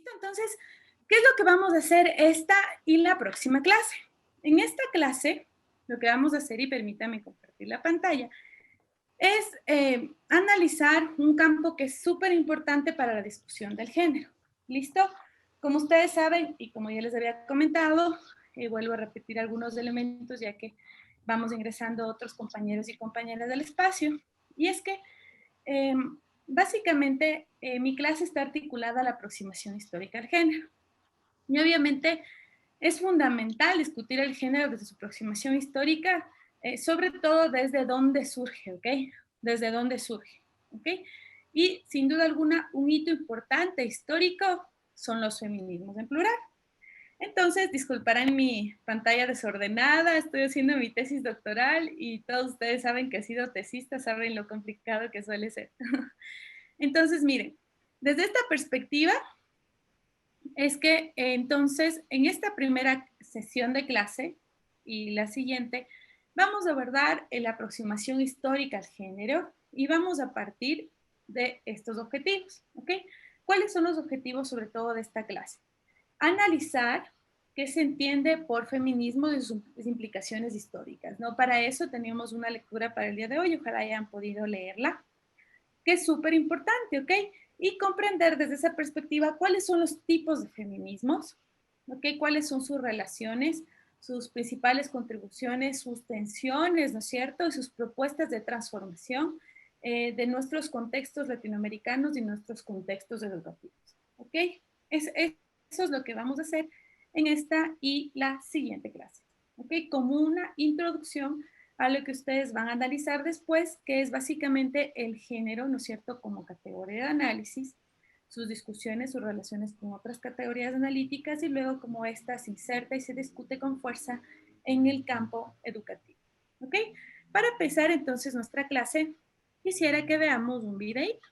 ¿Listo? Entonces, ¿qué es lo que vamos a hacer esta y la próxima clase? En esta clase, lo que vamos a hacer, y permítame compartir la pantalla, es analizar un campo que es súper importante para la discusión del género. ¿Listo? Como ustedes saben, y como ya les había comentado, vuelvo a repetir algunos elementos ya que vamos ingresando otros compañeros y compañeras del espacio, y es que eh, básicamente mi clase está articulada a la aproximación histórica al género. Y obviamente es fundamental discutir el género desde su aproximación histórica, sobre todo desde dónde surge, ¿ok? Desde dónde surge, ¿ok? Y sin duda alguna, un hito importante histórico son los feminismos en plural. Entonces, disculparán mi pantalla desordenada, estoy haciendo mi tesis doctoral y todos ustedes saben que he sido tesista, saben lo complicado que suele ser. Entonces, miren, desde esta perspectiva, es que entonces en esta primera sesión de clase y la siguiente vamos a abordar la aproximación histórica al género y vamos a partir de estos objetivos, ¿ok? ¿Cuáles son los objetivos sobre todo de esta clase? Analizar qué se entiende por feminismo y sus implicaciones históricas, ¿no? Para eso tenemos una lectura para el día de hoy, ojalá hayan podido leerla, que es súper importante, ¿ok? Y comprender desde esa perspectiva cuáles son los tipos de feminismos, ¿ok? Cuáles son sus relaciones, sus principales contribuciones, sus tensiones, ¿no es cierto? Y sus propuestas de transformación de nuestros contextos latinoamericanos y nuestros contextos educativos, ¿ok? Eso es lo que vamos a hacer en esta y la siguiente clase, ¿ok? Como una introducción a lo que ustedes van a analizar después, que es básicamente el género, ¿no es cierto?, como categoría de análisis, sus discusiones, sus relaciones con otras categorías analíticas y luego cómo ésta se inserta y se discute con fuerza en el campo educativo. ¿Ok? Para empezar entonces nuestra clase, quisiera que veamos un videito.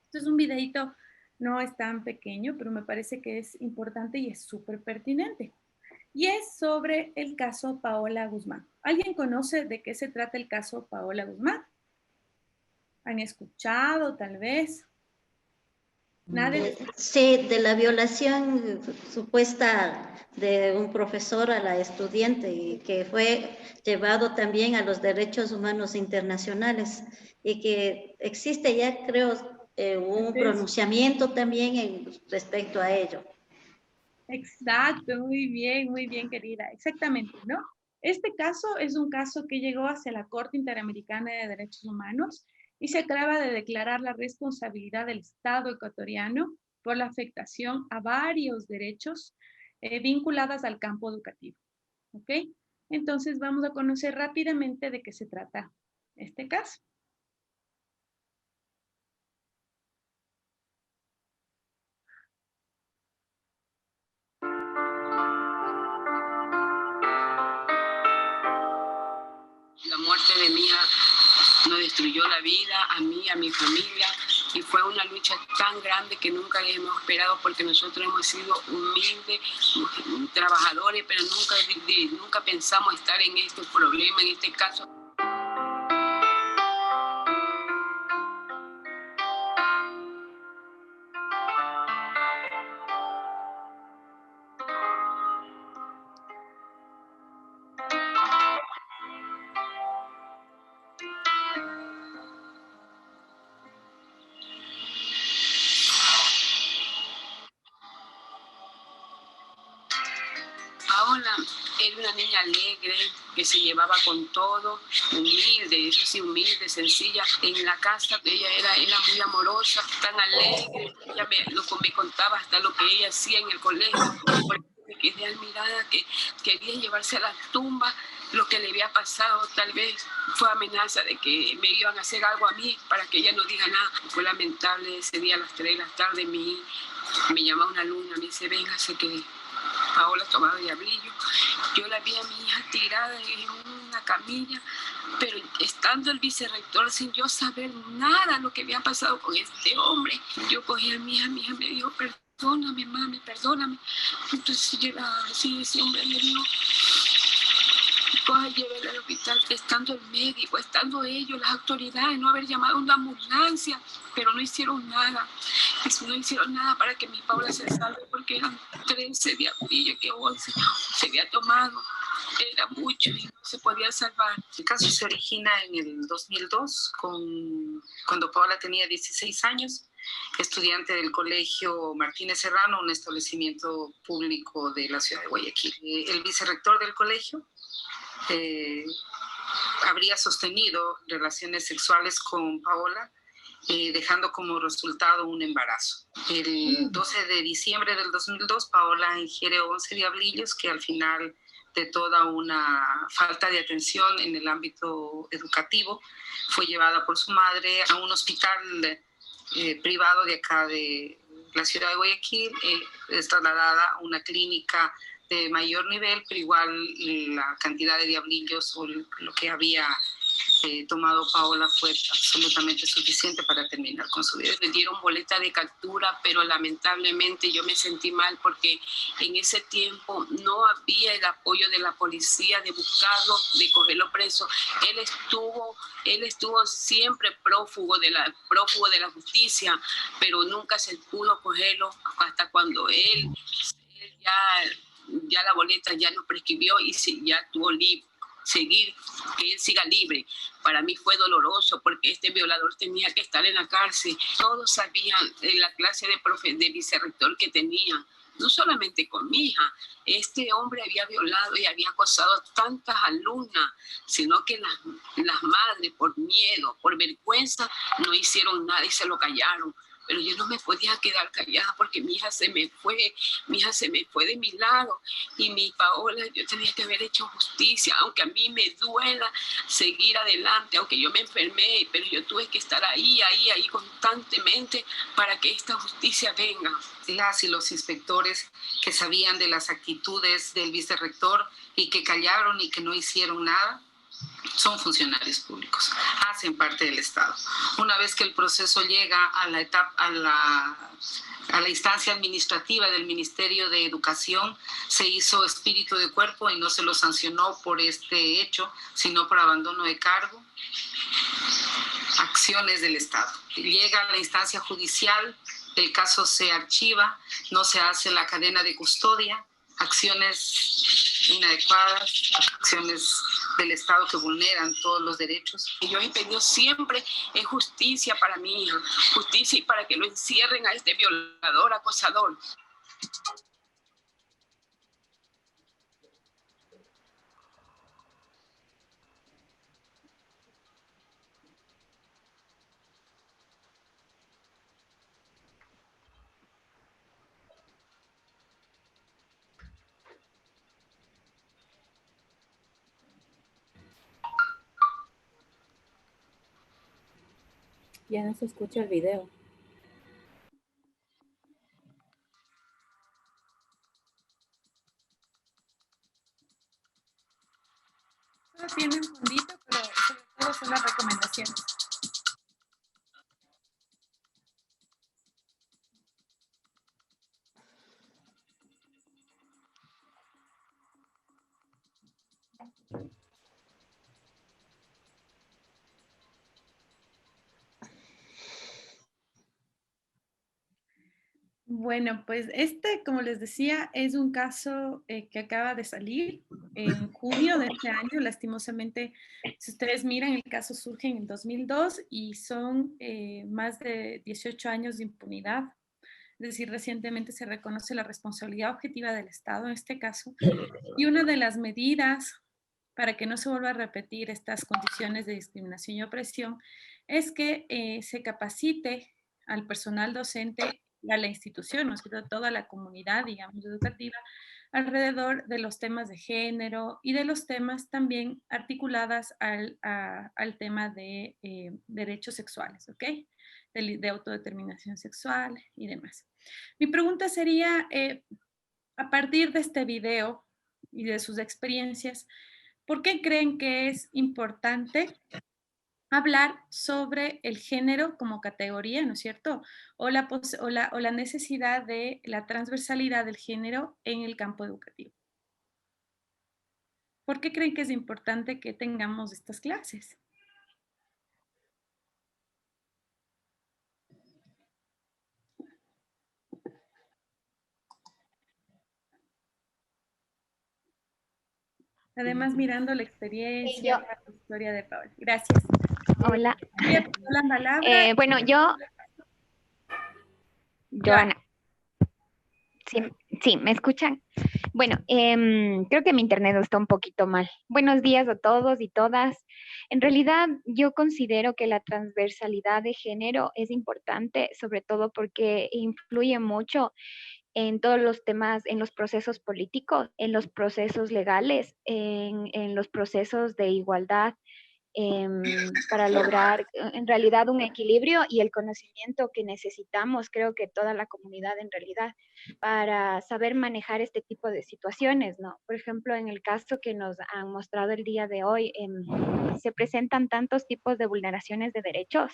Esto es un videito, no es tan pequeño, pero me parece que es importante y es súper pertinente. Y es sobre el caso Paola Guzmán. ¿Alguien conoce de qué se trata el caso Paola Guzmán? ¿Han escuchado tal vez? ¿Nadie? Sí, de la violación supuesta de un profesor a la estudiante y que fue llevado también a los derechos humanos internacionales y que existe ya, creo, un pronunciamiento también respecto a ello. Exacto, muy bien, querida. Exactamente, ¿no? Este caso es un caso que llegó hacia la Corte Interamericana de Derechos Humanos y se acaba de declarar la responsabilidad del Estado ecuatoriano por la afectación a varios derechos vinculados al campo educativo. ¿Ok? Entonces vamos a conocer rápidamente de qué se trata este caso. La muerte de Mía nos destruyó la vida, a mí, a mi familia, y fue una lucha tan grande que nunca hemos esperado porque nosotros hemos sido humildes, trabajadores, pero nunca pensamos estar en este problema, en este caso. Paola era una niña alegre, que se llevaba con todo, humilde, eso sí, humilde, sencilla. En la casa ella era muy amorosa, tan alegre. Ella me contaba hasta lo que ella hacía en el colegio. Me quedé admirada que quería llevarse a la tumba lo que le había pasado. Tal vez fue amenaza de que me iban a hacer algo a mí para que ella no diga nada. Fue lamentable ese día a las 3 de la tarde. Me llama una alumna, me dice, véngase que Paola tomaba diablillo. Yo la vi a mi hija tirada en una camilla, pero estando el vicerrector sin yo saber nada de lo que había pasado con este hombre, yo cogí a mi hija me dijo, perdóname, mami, perdóname. Entonces ese hombre me dijo, coja, llévela al hospital, estando el médico, estando ellos, las autoridades, no haber llamado a una ambulancia, pero no hicieron nada. no hicieron nada para que mi Paula se salve porque eran 13 de abril, que 11 se había tomado. Era mucho y no se podía salvar. El caso se origina en el 2002, cuando Paola tenía 16 años, estudiante del Colegio Martínez Serrano, un establecimiento público de la ciudad de Guayaquil. El vicerrector del colegio habría sostenido relaciones sexuales con Paola, dejando como resultado un embarazo. El 12 de diciembre del 2002, Paola ingiere 11 diablillos que al final de toda una falta de atención en el ámbito educativo, fue llevada por su madre a un hospital privado de acá de la ciudad de Guayaquil, es trasladada a una clínica de mayor nivel, pero igual la cantidad de diablillos o lo que había tomado Paola fue absolutamente suficiente para terminar con su vida. Le dieron boleta de captura, pero lamentablemente yo me sentí mal porque en ese tiempo no había el apoyo de la policía de buscarlo, de cogerlo preso. Él estuvo siempre prófugo de la justicia, pero nunca se pudo cogerlo hasta cuando él ya la boleta ya no prescribió y ya tuvo que él siga libre. Para mí fue doloroso porque este violador tenía que estar en la cárcel. Todos sabían la clase de vicerrector que tenía, no solamente con mi hija. Este hombre había violado y había acosado a tantas alumnas, sino que las madres, por miedo, por vergüenza, no hicieron nada y se lo callaron. Pero yo no me podía quedar callada porque mi hija se me fue de mi lado. Y mi Paola, yo tenía que haber hecho justicia, aunque a mí me duela seguir adelante, aunque yo me enfermé, pero yo tuve que estar ahí constantemente para que esta justicia venga. Las y los inspectores que sabían de las actitudes del vicerrector y que callaron y que no hicieron nada, son funcionarios públicos, hacen parte del Estado. Una vez que el proceso llega a la instancia administrativa del Ministerio de Educación, se hizo espíritu de cuerpo y no se lo sancionó por este hecho, sino por abandono de cargo, acciones del Estado. Llega a la instancia judicial, el caso se archiva, no se hace la cadena de custodia, acciones inadecuadas, acciones del Estado que vulneran todos los derechos. Y yo he pedido siempre justicia para mi hija, justicia y para que lo encierren a este violador, acosador. Ya no se escucha el video. Solo tiene un fondito, pero sobre todo son las recomendaciones. Bueno, pues como les decía, es un caso que acaba de salir en junio de este año. Lastimosamente, si ustedes miran, el caso surge en el 2002 y son más de 18 años de impunidad. Es decir, recientemente se reconoce la responsabilidad objetiva del Estado en este caso. Y una de las medidas para que no se vuelva a repetir estas condiciones de discriminación y opresión es que se capacite al personal docente y a la institución, ¿no es cierto?, toda la comunidad, digamos, educativa, alrededor de los temas de género y de los temas también articuladas al tema de derechos sexuales, ¿ok? De autodeterminación sexual y demás. Mi pregunta sería, a partir de este video y de sus experiencias, ¿por qué creen que es importante hablar sobre el género como categoría, ¿no es cierto? O la necesidad de la transversalidad del género en el campo educativo. ¿Por qué creen que es importante que tengamos estas clases? Además, mirando la experiencia, yo. la historia de Paola. Gracias. Hola. Voy a pasar la palabra. Bueno, Joana, sí, sí, ¿me escuchan? Bueno, creo que mi internet está un poquito mal. Buenos días a todos y todas. En realidad, yo considero que la transversalidad de género es importante, sobre todo porque influye mucho en todos los temas, en los procesos políticos, en los procesos legales, en los procesos de igualdad, para lograr en realidad un equilibrio y el conocimiento que necesitamos, creo que toda la comunidad en realidad, para saber manejar este tipo de situaciones, ¿no? Por ejemplo, en el caso que nos han mostrado el día de hoy, se presentan tantos tipos de vulneraciones de derechos.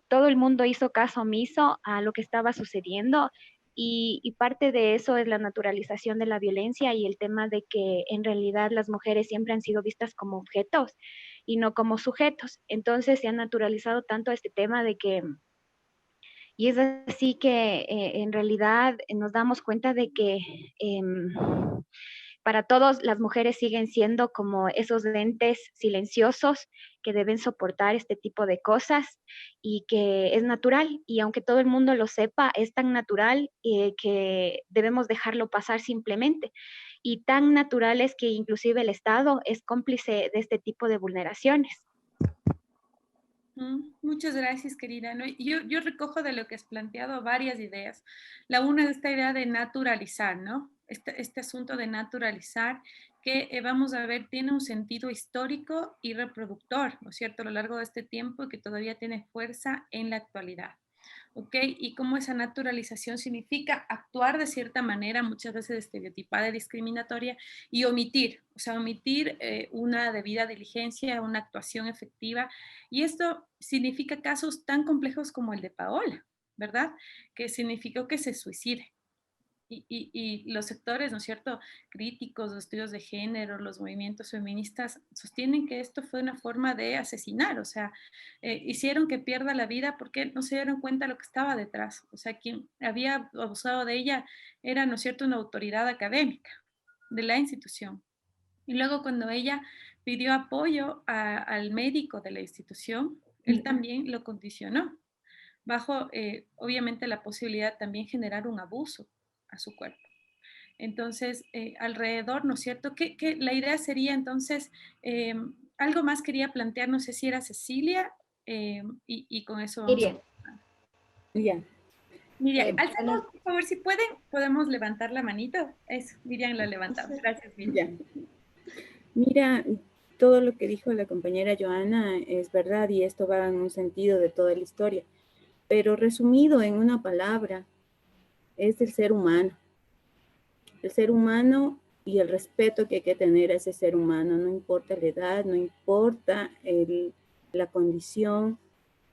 Todo el mundo hizo caso omiso a lo que estaba sucediendo y parte de eso es la naturalización de la violencia y el tema de que en realidad las mujeres siempre han sido vistas como objetos y no como sujetos. Entonces se ha naturalizado tanto este tema de que, y es así que en realidad nos damos cuenta de que para todos las mujeres siguen siendo como esos entes silenciosos que deben soportar este tipo de cosas y que es natural y aunque todo el mundo lo sepa, es tan natural que debemos dejarlo pasar simplemente. Y tan natural es que inclusive el Estado es cómplice de este tipo de vulneraciones. Muchas gracias, querida. ¿No? Yo recojo de lo que has planteado varias ideas. La una es esta idea de naturalizar, ¿no? Este asunto de naturalizar que vamos a ver tiene un sentido histórico y reproductor, ¿no es cierto?, a lo largo de este tiempo y que todavía tiene fuerza en la actualidad. ¿Ok? Y cómo esa naturalización significa actuar de cierta manera, muchas veces estereotipada y discriminatoria, y omitir, o sea, omitir una debida diligencia, una actuación efectiva. Y esto significa casos tan complejos como el de Paola, ¿verdad? Que significó que se suicide. Y los sectores, ¿no es cierto?, críticos, los estudios de género, los movimientos feministas, sostienen que esto fue una forma de asesinar, o sea, hicieron que pierda la vida porque no se dieron cuenta de lo que estaba detrás. O sea, quien había abusado de ella era, ¿no es cierto?, una autoridad académica de la institución. Y luego cuando ella pidió apoyo al médico de la institución, él también lo condicionó, bajo obviamente la posibilidad también generar un abuso a su cuerpo. Entonces, alrededor, ¿no es cierto? Que la idea sería entonces, algo más quería plantear, no sé si era Cecilia, y con eso vamos Miriam. Miriam. Miriam, Bueno, por favor, si pueden, podemos levantar la manito. Eso, Miriam la levantamos. Gracias, Miriam. Ya. Mira, todo lo que dijo la compañera Joana es verdad y esto va en un sentido de toda la historia, pero resumido en una palabra, es el ser humano. El ser humano y el respeto que hay que tener a ese ser humano, no importa la edad, no importa la condición,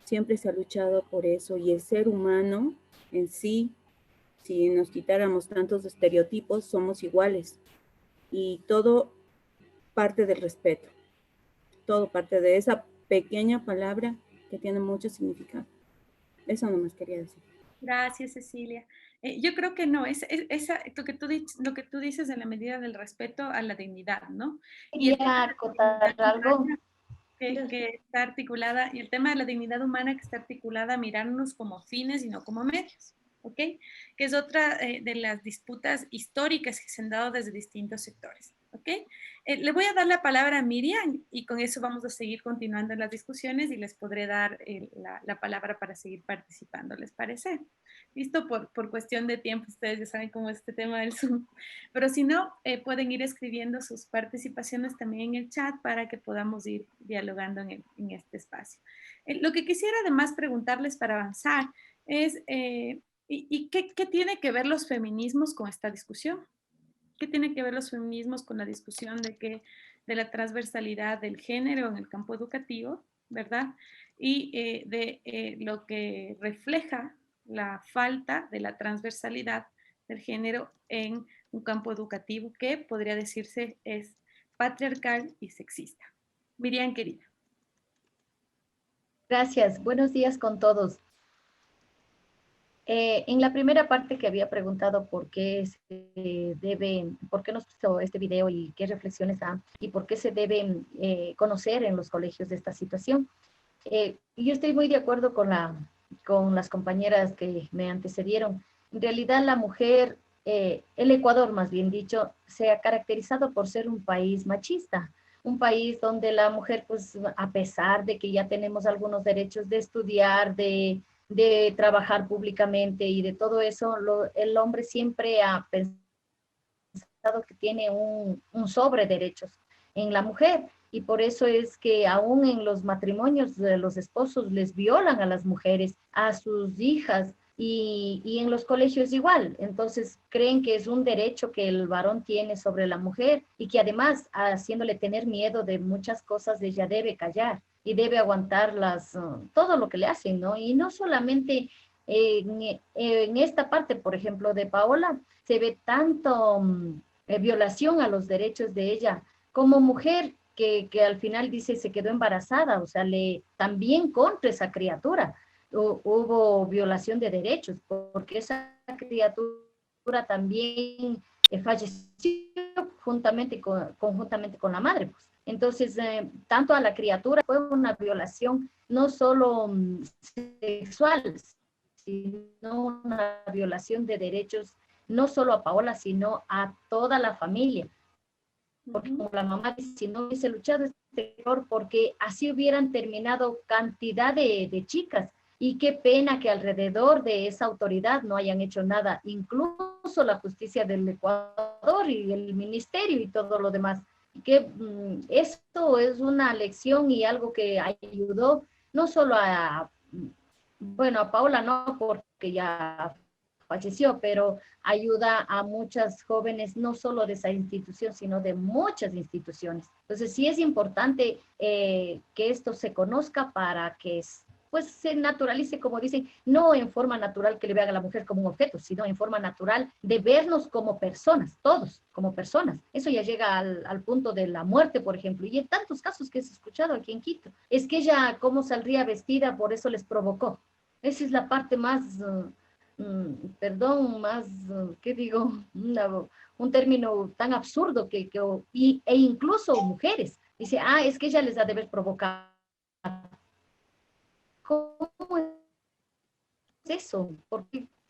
siempre se ha luchado por eso y el ser humano en sí, si nos quitáramos tantos estereotipos, somos iguales y todo parte del respeto, todo parte de esa pequeña palabra que tiene mucho significado. Eso nomás quería decir. Gracias, Cecilia. Yo creo que no, lo que tú dices en la medida del respeto a la dignidad, ¿no? Y el tema quería acotar algo. que está articulada, y el tema de la dignidad humana que está articulada a mirarnos como fines y no como medios, ¿ok? Que es otra de las disputas históricas que se han dado desde distintos sectores, ¿ok? Le voy a dar la palabra a Miriam y con eso vamos a seguir continuando en las discusiones y les podré dar la palabra para seguir participando, ¿les parece? Listo, por cuestión de tiempo, ustedes ya saben cómo es este tema del Zoom, pero si no, pueden ir escribiendo sus participaciones también en el chat para que podamos ir dialogando en este espacio. Lo que quisiera además preguntarles para avanzar es, ¿y qué tiene que ver los feminismos con esta discusión? ¿Qué tiene que ver los feminismos con la discusión de la transversalidad del género en el campo educativo, ¿verdad? Y de lo que refleja la falta de la transversalidad del género en un campo educativo que podría decirse es patriarcal y sexista. Miriam, querida. Gracias. Buenos días con todos. En la primera parte que había preguntado por qué nos hizo este video y qué reflexiones da y por qué se deben conocer en los colegios de esta situación. Yo estoy muy de acuerdo con las compañeras que me antecedieron. En realidad la mujer, el Ecuador más bien dicho, se ha caracterizado por ser un país machista, un país donde la mujer, pues a pesar de que ya tenemos algunos derechos de estudiar, de trabajar públicamente y de todo eso, el hombre siempre ha pensado que tiene un sobre derechos en la mujer. Y por eso es que aún en los matrimonios de los esposos les violan a las mujeres, a sus hijas, y en los colegios igual. Entonces creen que es un derecho que el varón tiene sobre la mujer y que además haciéndole tener miedo de muchas cosas, ella debe callar y debe aguantar todo lo que le hacen, ¿no? Y no solamente en esta parte, por ejemplo, de Paola, se ve tanto violación a los derechos de ella como mujer, que al final dice se quedó embarazada, o sea, también contra esa criatura hubo violación de derechos, porque esa criatura también falleció conjuntamente con la madre. Pues. Entonces, tanto a la criatura fue una violación no solo sexual, sino una violación de derechos, no solo a Paola, sino a toda la familia. Porque como la mamá dice, si no hubiese luchado este error, porque así hubieran terminado cantidad de chicas. Y qué pena que alrededor de esa autoridad no hayan hecho nada, incluso la justicia del Ecuador y el ministerio y todo lo demás. Que esto es una lección y algo que ayudó no solo a Paola no, porque ya falleció, pero ayuda a muchas jóvenes, no solo de esa institución, sino de muchas instituciones. Entonces, sí es importante que esto se conozca para que pues se naturalice, como dicen, no en forma natural que le vean a la mujer como un objeto, sino en forma natural de vernos como personas, todos como personas. Eso ya llega al punto de la muerte, por ejemplo, y en tantos casos que he escuchado aquí en Quito. Es que ella, cómo saldría vestida, por eso les provocó. Esa es la parte más... perdón, más, ¿qué digo? Un término tan absurdo e incluso mujeres. Dice, es que ella les ha de haber provocado. ¿Cómo es eso?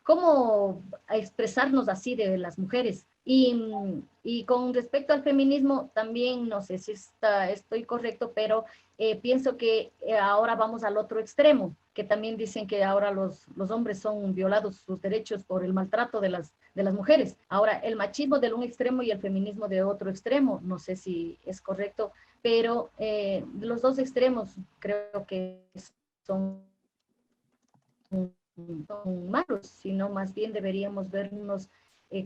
¿Cómo expresarnos así de las mujeres? Y con respecto al feminismo, también no sé si estoy correcto, pero pienso que ahora vamos al otro extremo, que también dicen que ahora los hombres son violados sus derechos por el maltrato de las mujeres. Ahora, el machismo de un extremo y el feminismo de otro extremo, no sé si es correcto, pero los dos extremos creo que son malos, sino más bien deberíamos vernos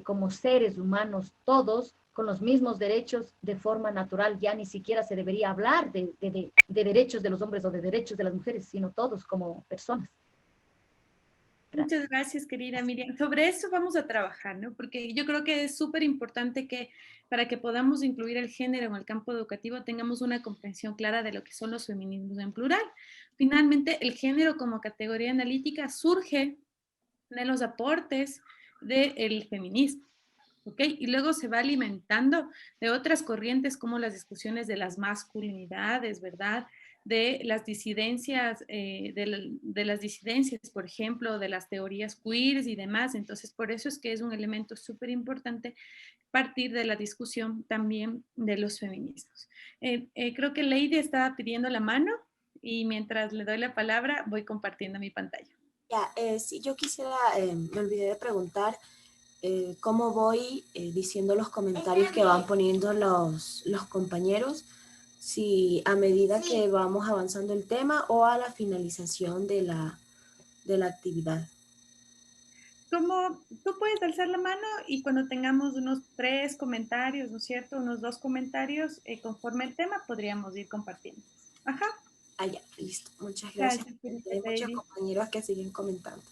como seres humanos todos con los mismos derechos de forma natural. Ya ni siquiera se debería hablar de derechos de los hombres o de derechos de las mujeres, sino todos como personas. Gracias. Muchas gracias, querida Miriam. Sobre eso vamos a trabajar, ¿no? Porque yo creo que es súper importante que para que podamos incluir el género en el campo educativo tengamos una comprensión clara de lo que son los feminismos en plural. Finalmente, el género como categoría analítica surge de los aportes del feminismo. ¿Ok? Y luego se va alimentando de otras corrientes como las discusiones de las masculinidades, ¿verdad? De las disidencias, de las disidencias, por ejemplo, de las teorías queers y demás. Entonces, por eso es que es un elemento súper importante partir de la discusión también de los feminismos. Creo que Lady estaba pidiendo la mano y mientras le doy la palabra voy compartiendo mi pantalla. Ya, si yo quisiera, me olvidé de preguntar cómo voy diciendo los comentarios que van poniendo los compañeros, si a medida que vamos avanzando el tema o a la finalización de la actividad. Como tú puedes alzar la mano y cuando tengamos unos 3 comentarios, ¿no es cierto? Unos 2 comentarios conforme el tema podríamos ir compartiendo. Ajá. Ya, listo. Muchas gracias. Hay muchos compañeros que siguen comentando.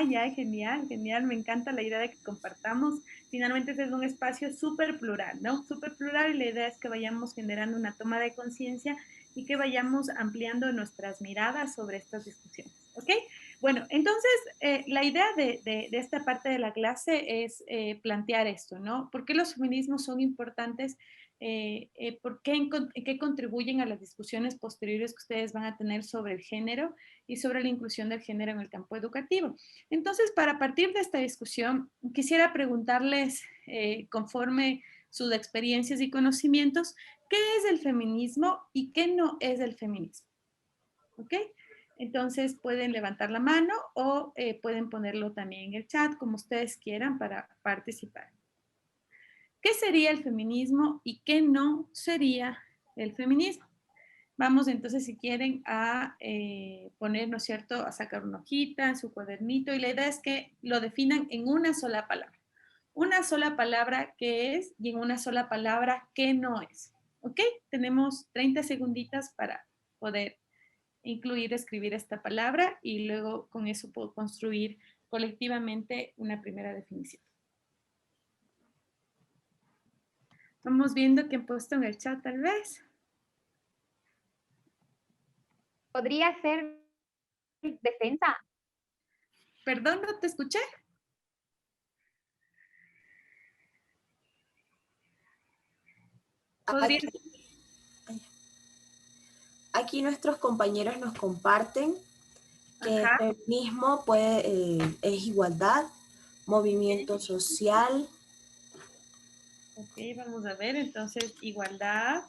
Ya, genial, genial. Me encanta la idea de que compartamos. Finalmente ese es un espacio súper plural, ¿no? Súper plural y la idea es que vayamos generando una toma de conciencia y que vayamos ampliando nuestras miradas sobre estas discusiones, ¿ok? Bueno, entonces la idea de esta parte de la clase es plantear esto, ¿no? ¿Por qué los feminismos son importantes? ¿Por qué, en qué contribuyen a las discusiones posteriores que ustedes van a tener sobre el género y sobre la inclusión del género en el campo educativo? Entonces, para partir de esta discusión, quisiera preguntarles, conforme sus experiencias y conocimientos, ¿qué es el feminismo y qué no es el feminismo? ¿Ok? Entonces pueden levantar la mano o pueden ponerlo también en el chat, como ustedes quieran, para participar. ¿Qué sería el feminismo y qué no sería el feminismo? Vamos entonces, si quieren, a poner, ¿no es cierto?, a sacar una hojita en su cuadernito, y la idea es que lo definan en una sola palabra. Una sola palabra qué es y en una sola palabra qué no es. ¿Ok? Tenemos 30 segunditas para poder incluir, escribir esta palabra y luego con eso puedo construir colectivamente una primera definición. Vamos viendo qué han puesto en el chat tal vez. Podría ser defensa. Perdón, no te escuché. ¿Podría? Aquí nuestros compañeros nos comparten que Ajá. el feminismo es igualdad, movimiento social. Ok, vamos a ver, entonces, igualdad.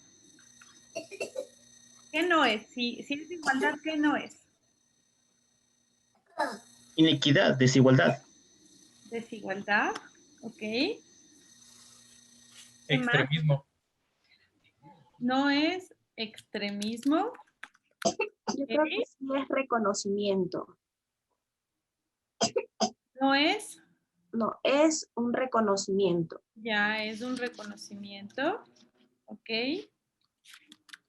¿Qué no es? Si es igualdad, ¿qué no es? Inequidad, desigualdad. Desigualdad, ok. ¿Qué Extremismo. más? No es extremismo. Yo creo que sí es reconocimiento. No es. No, es un reconocimiento. Ya es un reconocimiento. Ok.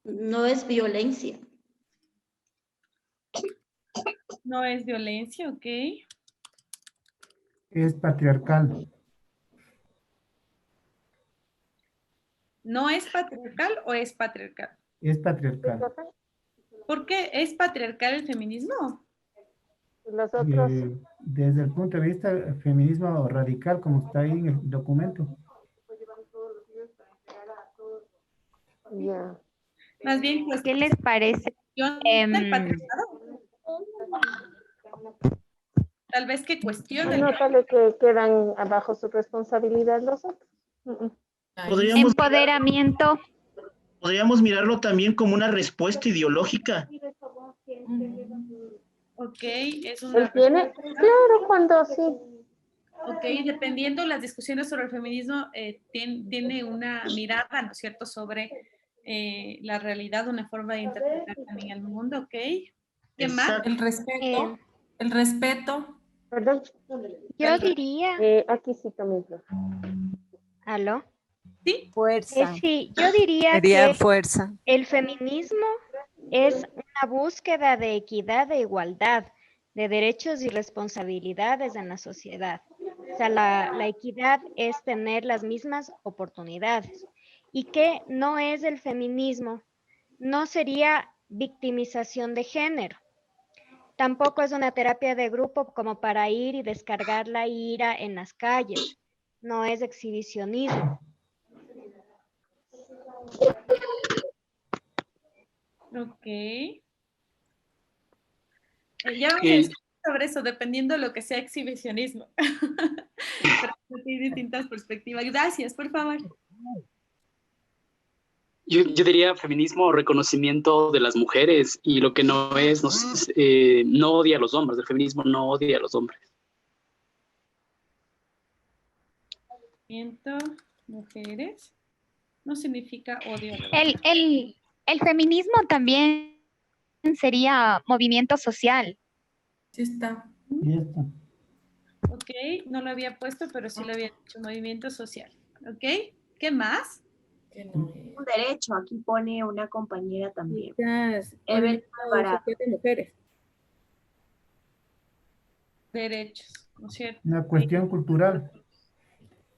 No es violencia. No es violencia, ok. Es patriarcal. ¿No es patriarcal o es patriarcal? Es patriarcal. ¿Por qué es patriarcal el feminismo? Los otros. Desde el punto de vista del feminismo radical, como está ahí en el documento. Ya. Más bien, pues, ¿Qué les parece? del patriarcado. Tal vez que cuestionen. Nótale que quedan bajo su responsabilidad los otros. Empoderamiento. Podríamos mirarlo también como una respuesta ideológica. Ok, es una ¿Él tiene? respuesta. Claro, cuando sí. Ok, dependiendo las discusiones sobre el feminismo, tiene una mirada, ¿no es cierto?, sobre la realidad, una forma de interpretar también el mundo, ¿ok? ¿Qué más? El respeto. El respeto. Perdón. Yo diría... Aquí sí también. ¿Aló? Sí. Fuerza. Sí, yo diría Sería que fuerza. el feminismo es una búsqueda de equidad e igualdad, de derechos y responsabilidades en la sociedad. O sea, la equidad es tener las mismas oportunidades. ¿Y qué no es el feminismo? No sería victimización de género. Tampoco es una terapia de grupo como para ir y descargar la ira en las calles. No es exhibicionismo. Ok. Ya vamos a discutir sobre eso, dependiendo de lo que sea exhibicionismo. Pero tiene distintas perspectivas. Gracias, por favor. Yo diría feminismo o reconocimiento de las mujeres, y lo que no es, no odia a los hombres. El feminismo no odia a los hombres. Mujeres no significa odio. El feminismo también sería movimiento social. Sí está. Ok, no lo había puesto, pero sí lo había dicho, movimiento social. Ok, ¿qué más? Un derecho, aquí pone una compañera también. Evelyn Alvarado. De mujeres. Derechos, ¿no es cierto? Una cuestión cultural.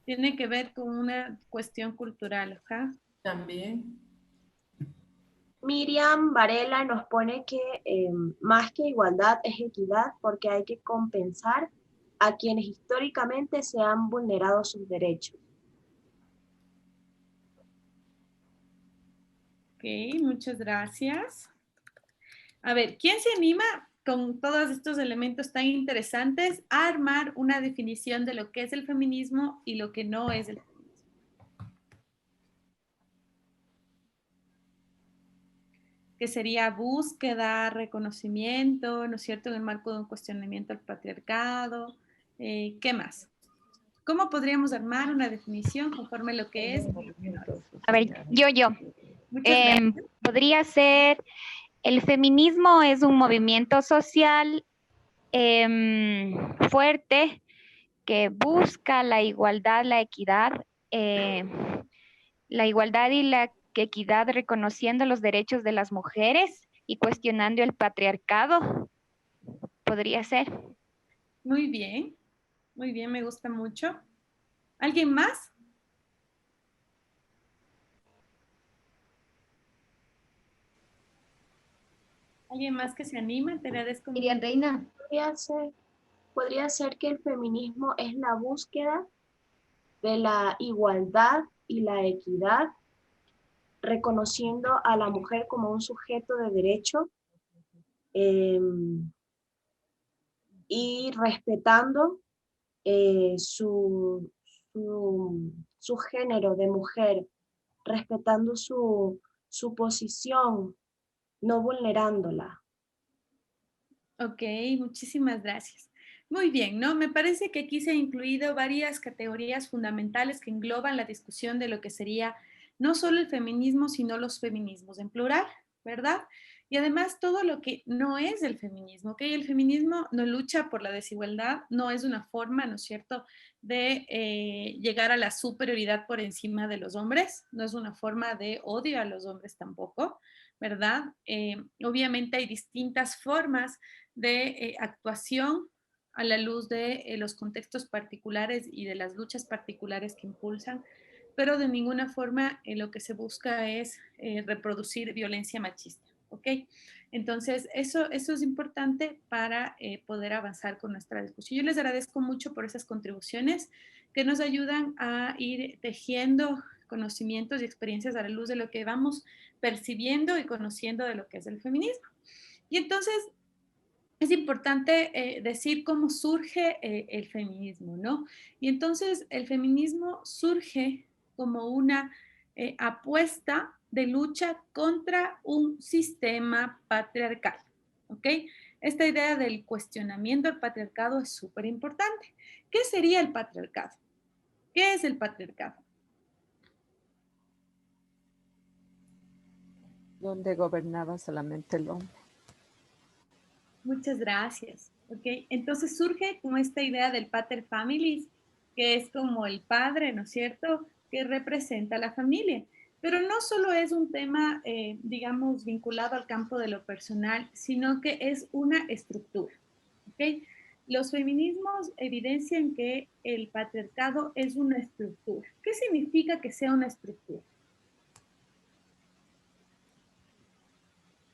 Tiene que ver con una cuestión cultural, ¿ajá? También. Miriam Varela nos pone que más que igualdad es equidad porque hay que compensar a quienes históricamente se han vulnerado sus derechos. Ok, muchas gracias. A ver, ¿quién se anima con todos estos elementos tan interesantes a armar una definición de lo que es el feminismo y lo que no es el feminismo? Que sería búsqueda, reconocimiento, ¿no es cierto?, en el marco de un cuestionamiento al patriarcado. ¿Qué más? ¿Cómo podríamos armar una definición conforme a lo que es? A ver, yo. Muchas gracias. Podría ser, el feminismo es un movimiento social fuerte que busca la igualdad, la equidad y la equidad reconociendo los derechos de las mujeres y cuestionando el patriarcado. Podría ser. Muy bien, me gusta mucho. ¿Alguien más? ¿Alguien más que se anime? Te agradezco. Miriam Reina. Podría ser que el feminismo es la búsqueda de la igualdad y la equidad, reconociendo a la mujer como un sujeto de derecho y respetando su género de mujer, respetando su posición, no vulnerándola. Ok, muchísimas gracias. Muy bien, ¿no? Me parece que aquí se han incluido varias categorías fundamentales que engloban la discusión de lo que sería no solo el feminismo, sino los feminismos en plural, ¿verdad? Y además todo lo que no es el feminismo, ¿ok? El feminismo no lucha por la desigualdad, no es una forma, ¿no es cierto?, de llegar a la superioridad por encima de los hombres, no es una forma de odio a los hombres tampoco, ¿verdad? Obviamente hay distintas formas de actuación a la luz de los contextos particulares y de las luchas particulares que impulsan, pero de ninguna forma lo que se busca es reproducir violencia machista, ¿ok? Entonces, eso es importante para poder avanzar con nuestra discusión. Yo les agradezco mucho por esas contribuciones que nos ayudan a ir tejiendo conocimientos y experiencias a la luz de lo que vamos percibiendo y conociendo de lo que es el feminismo. Y entonces, es importante decir cómo surge el feminismo, ¿no? Y entonces el feminismo surge como una apuesta de lucha contra un sistema patriarcal, ¿ok? Esta idea del cuestionamiento al patriarcado es súper importante. ¿Qué sería el patriarcado? ¿Qué es el patriarcado? Donde gobernaba solamente el hombre. Muchas gracias. Okay. Entonces surge como esta idea del pater familias, que es como el padre, ¿no es cierto?, que representa a la familia. Pero no solo es un tema, digamos, vinculado al campo de lo personal, sino que es una estructura. ¿Okay? Los feminismos evidencian que el patriarcado es una estructura. ¿Qué significa que sea una estructura?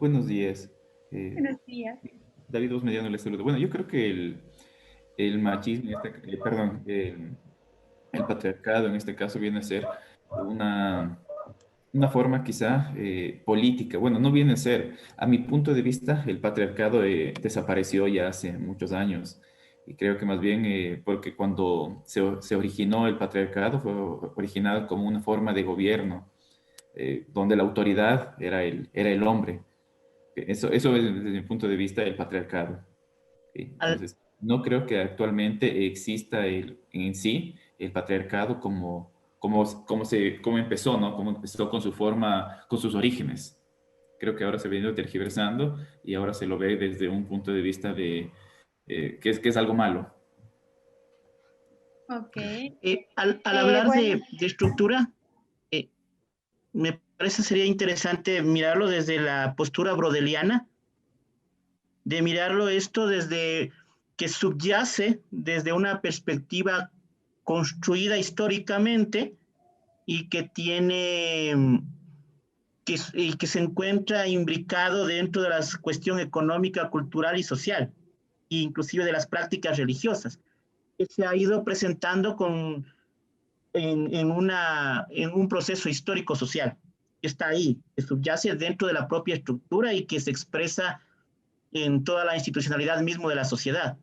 Buenos días. Buenos días. David Osmediano les saludo. Bueno, yo creo que el machismo, el patriarcado en este caso viene a ser una forma quizá política. Bueno, no viene a ser. A mi punto de vista, el patriarcado desapareció ya hace muchos años. Y creo que más bien porque cuando se originó el patriarcado fue originado como una forma de gobierno, donde la autoridad era el hombre. Eso es desde mi punto de vista el patriarcado. Entonces, no creo que actualmente exista en sí el patriarcado como empezó, ¿no? Como empezó con su forma, con sus orígenes. Creo que ahora se viene tergiversando y ahora se lo ve desde un punto de vista de que es algo malo. Ok. Al hablar de estructura, me parece sería interesante mirarlo desde la postura brodeliana, de mirarlo esto desde que subyace desde una perspectiva construida históricamente y que que se encuentra imbricado dentro de la cuestión económica, cultural y social, e inclusive de las prácticas religiosas, que se ha ido presentando en un proceso histórico-social, que está ahí, que subyace dentro de la propia estructura y que se expresa en toda la institucionalidad mismo de la sociedad.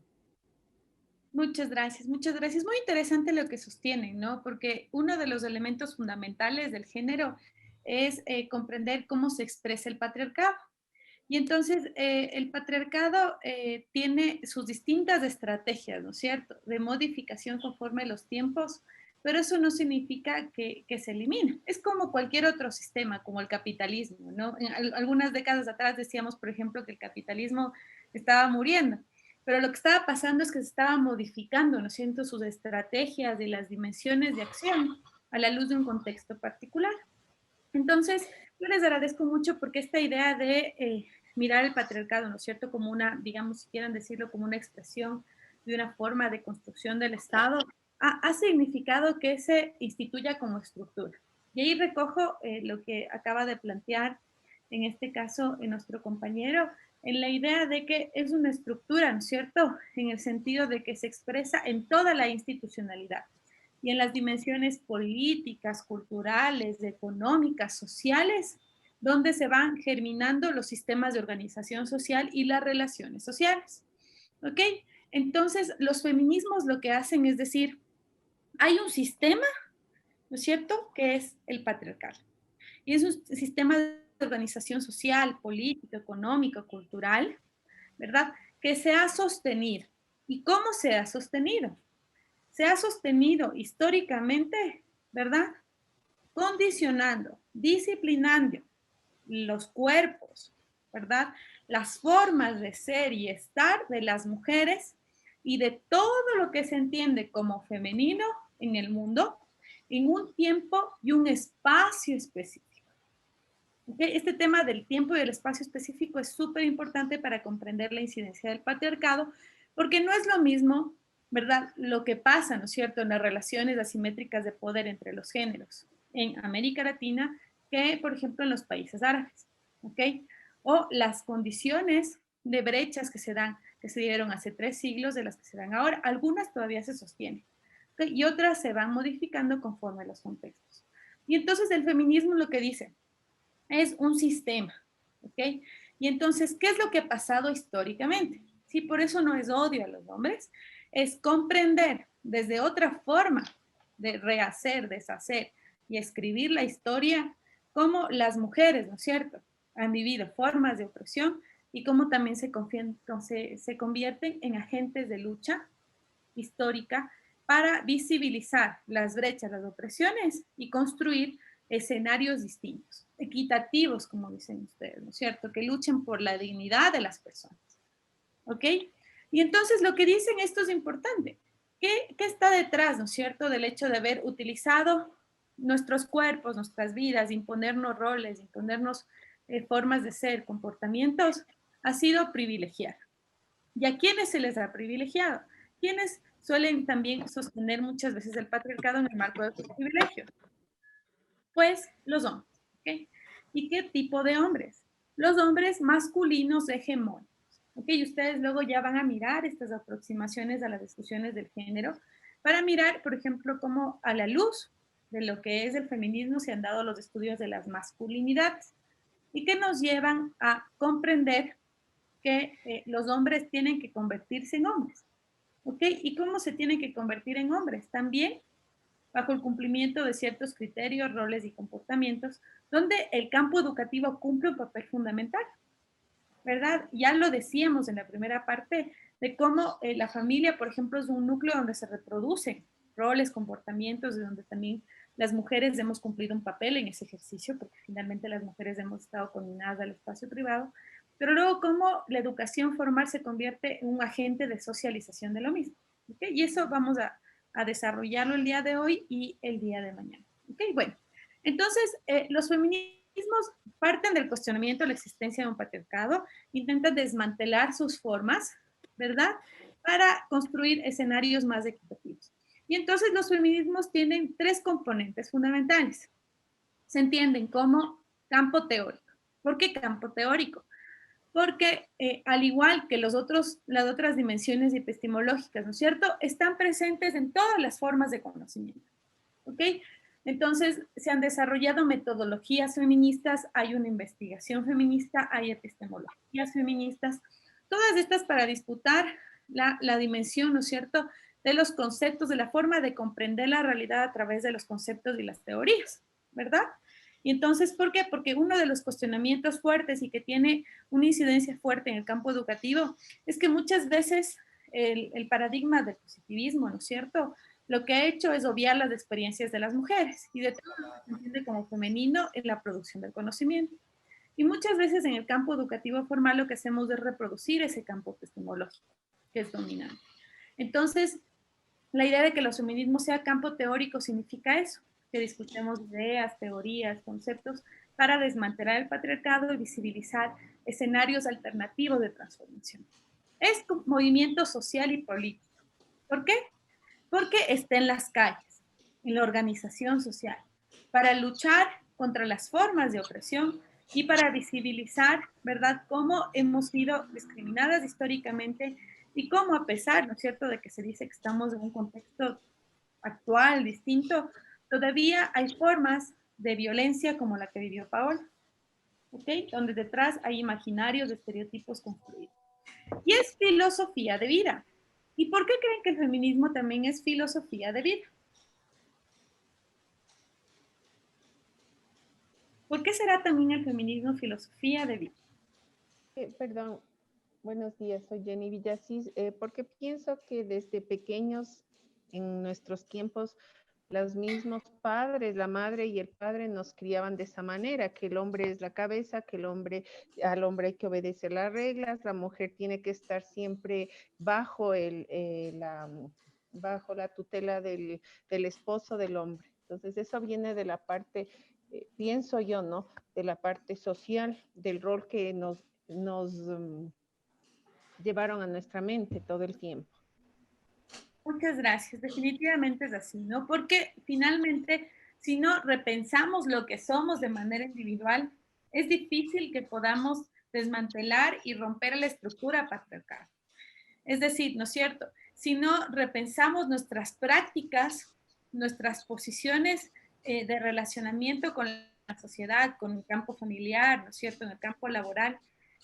Muchas gracias, muchas gracias. Muy interesante lo que sostienen, ¿no? Porque uno de los elementos fundamentales del género es comprender cómo se expresa el patriarcado. Y entonces el patriarcado tiene sus distintas estrategias, ¿no es cierto?, de modificación conforme a los tiempos, pero eso no significa que se elimine. Es como cualquier otro sistema, como el capitalismo, ¿no? En algunas décadas atrás decíamos, por ejemplo, que el capitalismo estaba muriendo, pero lo que estaba pasando es que se estaba modificando, ¿no es cierto?, sus estrategias y las dimensiones de acción a la luz de un contexto particular. Entonces, yo les agradezco mucho porque esta idea de mirar el patriarcado, ¿no es cierto?, como una, digamos, si quieren decirlo, como una expresión de una forma de construcción del Estado, ha significado que se instituya como estructura. Y ahí recojo lo que acaba de plantear, en este caso, nuestro compañero, en la idea de que es una estructura, ¿no es cierto?, en el sentido de que se expresa en toda la institucionalidad y en las dimensiones políticas, culturales, económicas, sociales, donde se van germinando los sistemas de organización social y las relaciones sociales. ¿Ok? Entonces, los feminismos lo que hacen es decir, hay un sistema, ¿no es cierto?, que es el patriarcal. Y es un sistema de organización social, político, económico, cultural, ¿verdad?, que se ha sostenido. ¿Y cómo se ha sostenido? Se ha sostenido históricamente, ¿verdad?, condicionando, disciplinando los cuerpos, ¿verdad?, las formas de ser y estar de las mujeres y de todo lo que se entiende como femenino en el mundo, en un tiempo y un espacio específico. ¿Okay? Este tema del tiempo y del espacio específico es súper importante para comprender la incidencia del patriarcado, porque no es lo mismo, ¿verdad?, lo que pasa, ¿no es cierto?, en las relaciones asimétricas de poder entre los géneros en América Latina que, por ejemplo, en los países árabes, ¿ok? O las condiciones de brechas que se dan, que se dieron hace 3 siglos, de las que se dan ahora. Algunas todavía se sostienen, ¿okay?, y otras se van modificando conforme a los contextos. Y entonces el feminismo lo que dice es un sistema, ¿ok? Y entonces, ¿qué es lo que ha pasado históricamente? Sí, por eso no es odio a los hombres, es comprender desde otra forma de rehacer, deshacer y escribir la historia, cómo las mujeres, ¿no es cierto?, han vivido formas de opresión y cómo también se convierten en agentes de lucha histórica para visibilizar las brechas, las opresiones y construir escenarios distintos, equitativos, como dicen ustedes, ¿no es cierto?, que luchen por la dignidad de las personas. ¿Ok? Y entonces lo que dicen esto es importante. ¿Qué está detrás, ¿no es cierto?, del hecho de haber utilizado nuestros cuerpos, nuestras vidas, imponernos roles, imponernos formas de ser, comportamientos? Ha sido privilegiar. ¿Y a quiénes se les ha privilegiado? ¿Quiénes suelen también sostener muchas veces el patriarcado en el marco de sus privilegios? Pues los hombres. ¿Ok? ¿Y qué tipo de hombres? Los hombres masculinos hegemónicos. ¿Ok? Y ustedes luego ya van a mirar estas aproximaciones a las discusiones del género para mirar, por ejemplo, cómo a la luz de lo que es el feminismo se han dado los estudios de las masculinidades y que nos llevan a comprender que los hombres tienen que convertirse en hombres. ¿Ok? ¿Y cómo se tienen que convertir en hombres? También bajo el cumplimiento de ciertos criterios, roles y comportamientos, donde el campo educativo cumple un papel fundamental, ¿verdad? Ya lo decíamos en la primera parte de cómo la familia, por ejemplo, es un núcleo donde se reproducen roles, comportamientos, de donde también las mujeres hemos cumplido un papel en ese ejercicio, porque finalmente las mujeres hemos estado condenadas al espacio privado, pero luego cómo la educación formal se convierte en un agente de socialización de lo mismo. ¿Okay? Y eso vamos a desarrollarlo el día de hoy y el día de mañana. ¿Ok? Bueno, entonces los feminismos parten del cuestionamiento de la existencia de un patriarcado, intentan desmantelar sus formas, ¿verdad?, para construir escenarios más equitativos. Y entonces los feminismos tienen 3 componentes fundamentales. Se entienden como campo teórico. ¿Por qué campo teórico? Porque al igual que las otras dimensiones epistemológicas, ¿no es cierto?, están presentes en todas las formas de conocimiento, ¿ok? Entonces, se han desarrollado metodologías feministas, hay una investigación feminista, hay epistemologías feministas, todas estas para disputar la dimensión, ¿no es cierto?, de los conceptos, de la forma de comprender la realidad a través de los conceptos y las teorías, ¿verdad? Y entonces, ¿por qué? Porque uno de los cuestionamientos fuertes y que tiene una incidencia fuerte en el campo educativo es que muchas veces el paradigma del positivismo, ¿no es cierto?, lo que ha hecho es obviar las experiencias de las mujeres y de todo lo que se entiende como femenino en la producción del conocimiento. Y muchas veces en el campo educativo formal lo que hacemos es reproducir ese campo epistemológico que es dominante. Entonces, la idea de que los feminismos sea campo teórico significa eso, que discutamos ideas, teorías, conceptos para desmantelar el patriarcado y visibilizar escenarios alternativos de transformación. Es un movimiento social y político. ¿Por qué? Porque está en las calles, en la organización social, para luchar contra las formas de opresión y para visibilizar, ¿verdad?, cómo hemos sido discriminadas históricamente y cómo, a pesar, ¿no es cierto?, de que se dice que estamos en un contexto actual, distinto, todavía hay formas de violencia como la que vivió Paola, ¿ok?, donde detrás hay imaginarios de estereotipos construidos. Y es filosofía de vida. ¿Y por qué creen que el feminismo también es filosofía de vida? ¿Por qué será también el feminismo filosofía de vida? Perdón, buenos días, soy Jenny Villasís, porque pienso que desde pequeños, en nuestros tiempos, los mismos padres, la madre y el padre nos criaban de esa manera, que el hombre es la cabeza, que al hombre hay que obedecer las reglas, la mujer tiene que estar siempre bajo bajo la tutela del esposo del hombre. Entonces eso viene de la parte, pienso yo, ¿no?, de la parte social, del rol que nos llevaron a nuestra mente todo el tiempo. Muchas gracias, definitivamente es así, ¿no? Porque finalmente, si no repensamos lo que somos de manera individual, es difícil que podamos desmantelar y romper la estructura patriarcal. Es decir, ¿no es cierto?, si no repensamos nuestras prácticas, nuestras posiciones de relacionamiento con la sociedad, con el campo familiar, ¿no es cierto?, en el campo laboral,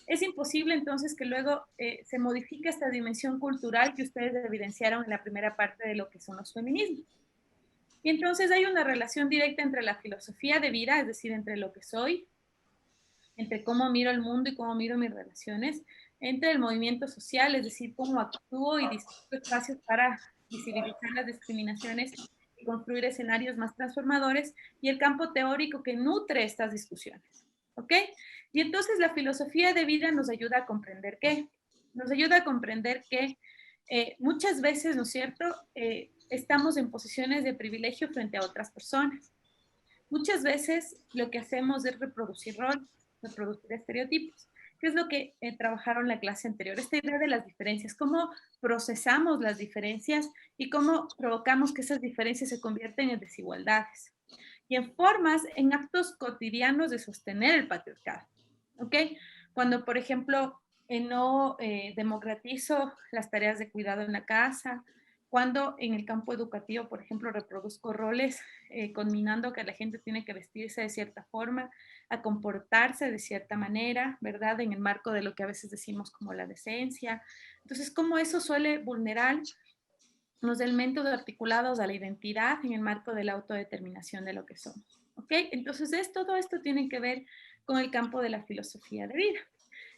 es imposible entonces que luego se modifique esta dimensión cultural que ustedes evidenciaron en la primera parte de lo que son los feminismos. Y entonces hay una relación directa entre la filosofía de vida, es decir, entre lo que soy, entre cómo miro el mundo y cómo miro mis relaciones, entre el movimiento social, es decir, cómo actúo y disfruto espacios para visibilizar las discriminaciones y construir escenarios más transformadores, y el campo teórico que nutre estas discusiones. ¿Ok? Y entonces la filosofía de vida nos ayuda a comprender qué. Nos ayuda a comprender que muchas veces, ¿no es cierto?, estamos en posiciones de privilegio frente a otras personas. Muchas veces lo que hacemos es reproducir roles, reproducir estereotipos, que es lo que trabajaron la clase anterior, esta idea de las diferencias, cómo procesamos las diferencias y cómo provocamos que esas diferencias se convierten en desigualdades y en formas, en actos cotidianos de sostener el patriarcado, ¿ok? Cuando, por ejemplo, no democratizo las tareas de cuidado en la casa, cuando en el campo educativo, por ejemplo, reproduzco roles conminando que la gente tiene que vestirse de cierta forma, a comportarse de cierta manera, ¿verdad? En el marco de lo que a veces decimos como la decencia. Entonces, cómo eso suele vulnerar los elementos articulados a la identidad en el marco de la autodeterminación de lo que somos, ¿ok? Entonces, todo esto tiene que ver con el campo de la filosofía de vida.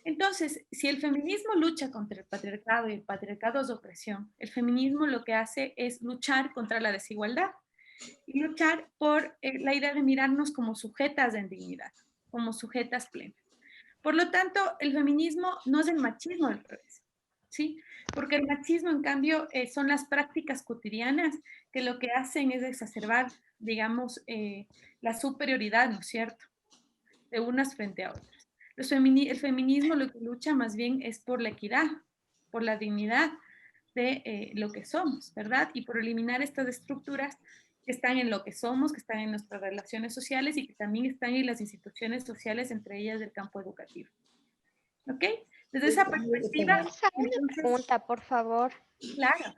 Entonces, si el feminismo lucha contra el patriarcado y el patriarcado es opresión, el feminismo lo que hace es luchar contra la desigualdad y luchar por la idea de mirarnos como sujetas de dignidad, como sujetas plenas. Por lo tanto, el feminismo no es el machismo al revés, ¿sí? Porque el machismo, en cambio, son las prácticas cotidianas que lo que hacen es exacerbar, digamos, la superioridad, ¿no es cierto?, de unas frente a otras. El feminismo lo que lucha más bien es por la equidad, por la dignidad de lo que somos, ¿verdad? Y por eliminar estas estructuras que están en lo que somos, que están en nuestras relaciones sociales y que también están en las instituciones sociales, entre ellas del campo educativo. ¿Ok? Desde esa perspectiva... Elsa, una pregunta, por favor. Claro.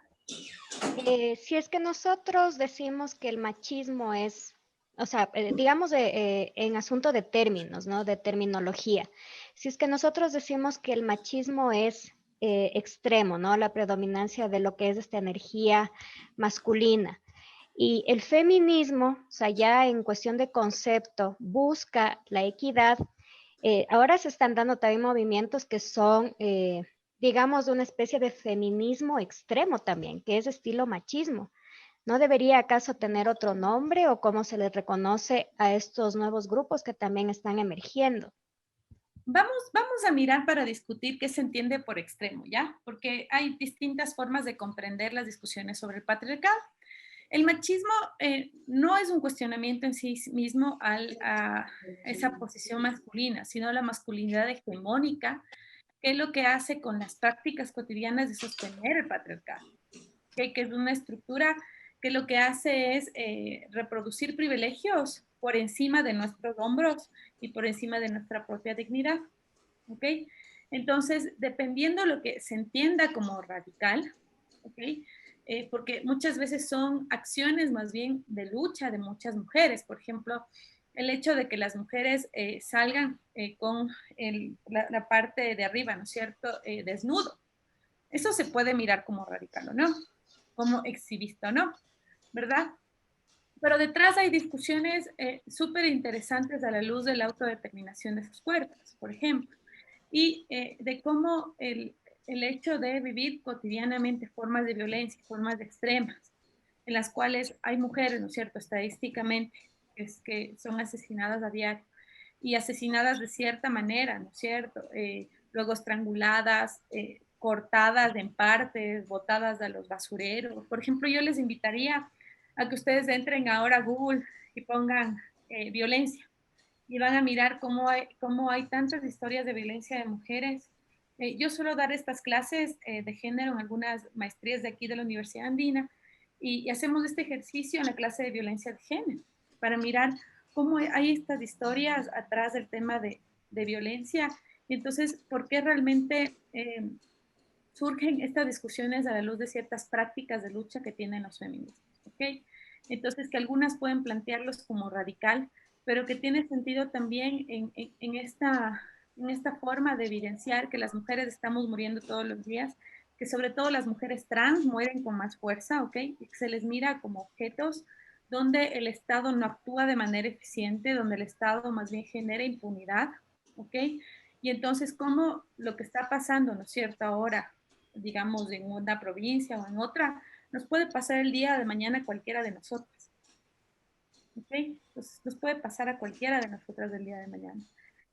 Si es que nosotros decimos que el machismo es, o sea, digamos en asunto de términos, ¿no? De terminología. Si es que nosotros decimos que el machismo es extremo, ¿no? La predominancia de lo que es esta energía masculina. Y el feminismo, o sea, ya en cuestión de concepto, busca la equidad. Ahora se están dando también movimientos que son, digamos, de una especie de feminismo extremo también, que es estilo machismo. ¿No debería acaso tener otro nombre o cómo se les reconoce a estos nuevos grupos que también están emergiendo? Vamos a mirar para discutir qué se entiende por extremo, ¿ya? Porque hay distintas formas de comprender las discusiones sobre el patriarcado. El machismo no es un cuestionamiento en sí mismo a esa posición masculina, sino la masculinidad hegemónica, que es lo que hace con las prácticas cotidianas de sostener el patriarcado, ¿okay? Que es una estructura que lo que hace es reproducir privilegios por encima de nuestros hombros y por encima de nuestra propia dignidad. ¿Ok? Entonces, dependiendo de lo que se entienda como radical, ¿ok? Porque muchas veces son acciones más bien de lucha de muchas mujeres. Por ejemplo, el hecho de que las mujeres salgan con la parte de arriba, ¿no es cierto?, desnudo. Eso se puede mirar como radical o no, como exhibista o no, ¿verdad? Pero detrás hay discusiones súper interesantes a la luz de la autodeterminación de sus cuerpos, por ejemplo, y de cómo el hecho de vivir cotidianamente formas de violencia, formas de extremas, en las cuales hay mujeres, ¿no es cierto?, estadísticamente, que son asesinadas a diario, y asesinadas de cierta manera, ¿no es cierto?, luego estranguladas, cortadas en partes, botadas a los basureros. Por ejemplo, yo les invitaría a que ustedes entren ahora a Google y pongan violencia y van a mirar cómo hay tantas historias de violencia de mujeres. Yo suelo dar estas clases de género en algunas maestrías de aquí de la Universidad Andina y hacemos este ejercicio en la clase de violencia de género para mirar cómo hay estas historias atrás del tema de violencia y entonces por qué realmente surgen estas discusiones a la luz de ciertas prácticas de lucha que tienen los feminismos, ¿ok? Entonces, que algunas pueden plantearlos como radical, pero que tiene sentido también en esta forma de evidenciar que las mujeres estamos muriendo todos los días, que sobre todo las mujeres trans mueren con más fuerza, ¿ok? Y que se les mira como objetos donde el Estado no actúa de manera eficiente, donde el Estado más bien genera impunidad, ¿ok? Y entonces, ¿cómo lo que está pasando, ¿no es cierto?, ahora, digamos, en una provincia o en otra, nos puede pasar el día de mañana a cualquiera de nosotras. ¿Ok? Entonces, nos puede pasar a cualquiera de nosotras del día de mañana.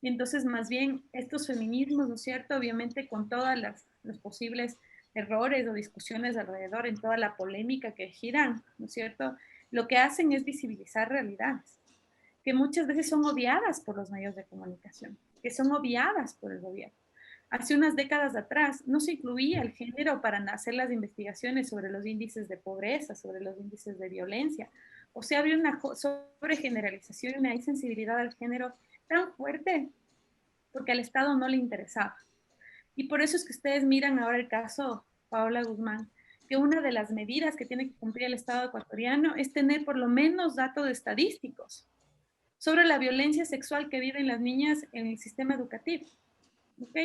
Y entonces, más bien, estos feminismos, ¿no es cierto?, obviamente con todas los posibles errores o discusiones alrededor, en toda la polémica que giran, ¿no es cierto?, lo que hacen es visibilizar realidades que muchas veces son obviadas por los medios de comunicación, que son obviadas por el gobierno. Hace unas décadas atrás no se incluía el género para hacer las investigaciones sobre los índices de pobreza, sobre los índices de violencia. O sea, había una sobregeneralización y una insensibilidad al género tan fuerte porque al Estado no le interesaba. Y por eso es que ustedes miran ahora el caso Paola Guzmán, que una de las medidas que tiene que cumplir el Estado ecuatoriano es tener por lo menos datos estadísticos sobre la violencia sexual que viven las niñas en el sistema educativo, ¿ok?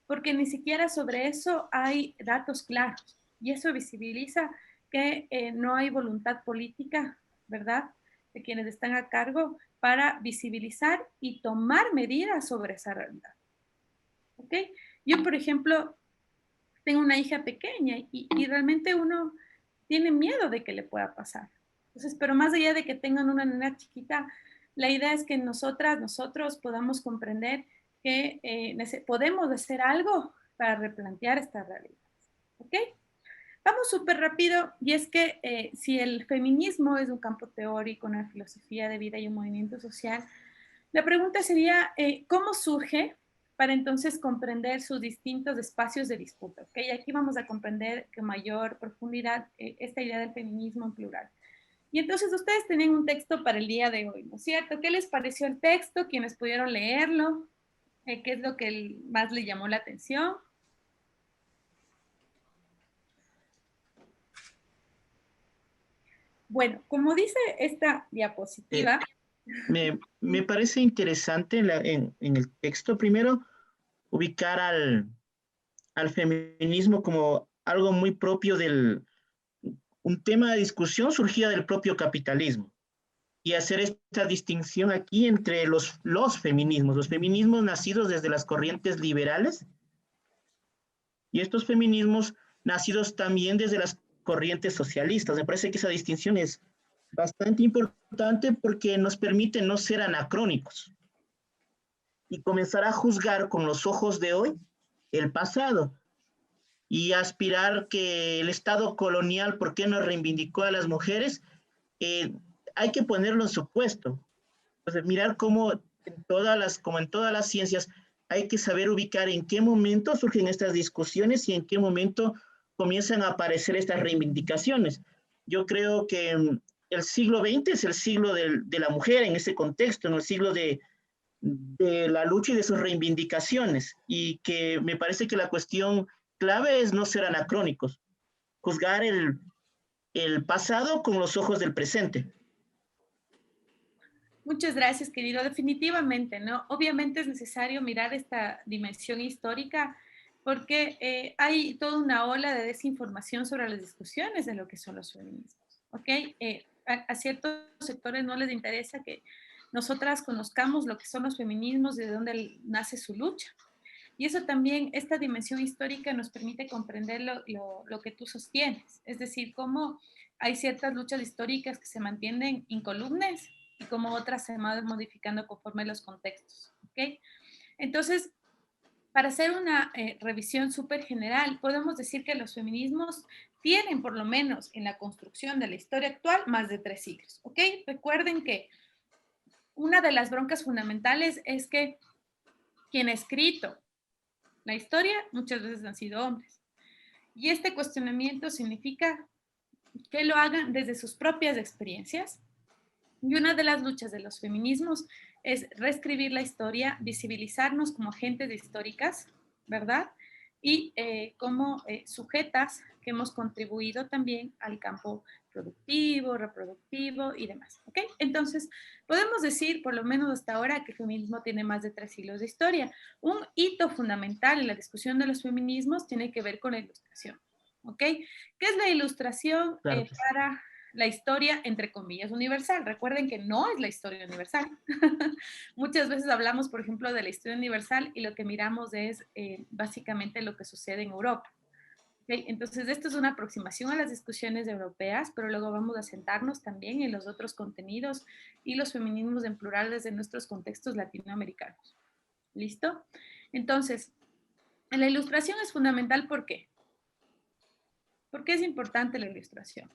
Porque ni siquiera sobre eso hay datos claros y eso visibiliza que no hay voluntad política, ¿verdad?, de quienes están a cargo para visibilizar y tomar medidas sobre esa realidad, ¿ok? Yo, por ejemplo, tengo una hija pequeña y realmente uno tiene miedo de que le pueda pasar. Entonces, pero más allá de que tengan una nena chiquita, la idea es que nosotros podamos comprender que podemos hacer algo para replantear esta realidad. ¿Ok? Vamos súper rápido, y es que si el feminismo es un campo teórico, una filosofía de vida y un movimiento social, la pregunta sería, ¿cómo surge para entonces comprender sus distintos espacios de disputa? ¿Okay? Y aquí vamos a comprender con mayor profundidad esta idea del feminismo en plural. Y entonces ustedes tenían un texto para el día de hoy, ¿no es cierto? ¿Qué les pareció el texto? ¿Quiénes pudieron leerlo? ¿Qué es lo que más le llamó la atención? Bueno, como dice esta diapositiva... Me parece interesante en el texto, primero, ubicar al feminismo como algo muy propio un tema de discusión surgida del propio capitalismo. Y hacer esta distinción aquí entre los feminismos nacidos desde las corrientes liberales y estos feminismos nacidos también desde las corrientes socialistas. Me parece que esa distinción es bastante importante porque nos permite no ser anacrónicos y comenzar a juzgar con los ojos de hoy el pasado y aspirar que el Estado colonial, ¿por qué no reivindicó a las mujeres? Hay que ponerlo en su puesto. Entonces, mirar cómo como en todas las ciencias, hay que saber ubicar en qué momento surgen estas discusiones y en qué momento comienzan a aparecer estas reivindicaciones. Yo creo que el siglo XX es el siglo de la mujer en ese contexto, en el siglo de la lucha y de sus reivindicaciones, y que me parece que la cuestión clave es no ser anacrónicos, juzgar el pasado con los ojos del presente. Muchas gracias, querido. Definitivamente, ¿no? Obviamente es necesario mirar esta dimensión histórica porque hay toda una ola de desinformación sobre las discusiones de lo que son los feminismos, ¿ok? A ciertos sectores no les interesa que nosotras conozcamos lo que son los feminismos, de dónde nace su lucha. Y eso también, esta dimensión histórica nos permite comprender lo que tú sostienes, es decir, cómo hay ciertas luchas históricas que se mantienen incólumes y como otras se van modificando conforme los contextos, ¿ok? Entonces, para hacer una revisión súper general, podemos decir que los feminismos tienen, por lo menos en la construcción de la historia actual, más de 3 siglos, ¿ok? Recuerden que una de las broncas fundamentales es que quien ha escrito la historia muchas veces han sido hombres. Y este cuestionamiento significa que lo hagan desde sus propias experiencias. Y una de las luchas de los feminismos es reescribir la historia, visibilizarnos como agentes históricas, ¿verdad? Y como sujetas que hemos contribuido también al campo productivo, reproductivo y demás, ¿ok? Entonces, podemos decir, por lo menos hasta ahora, que el feminismo tiene más de 3 siglos de historia. Un hito fundamental en la discusión de los feminismos tiene que ver con la ilustración, ¿ok? ¿Qué es la ilustración para la historia, entre comillas, universal? Recuerden que no es la historia universal. Muchas veces hablamos, por ejemplo, de la historia universal y lo que miramos es básicamente lo que sucede en Europa. ¿Okay? Entonces, esto es una aproximación a las discusiones europeas, pero luego vamos a sentarnos también en los otros contenidos y los feminismos en plural desde nuestros contextos latinoamericanos. ¿Listo? Entonces, la ilustración es fundamental, ¿por qué? ¿Por qué es importante la ilustración?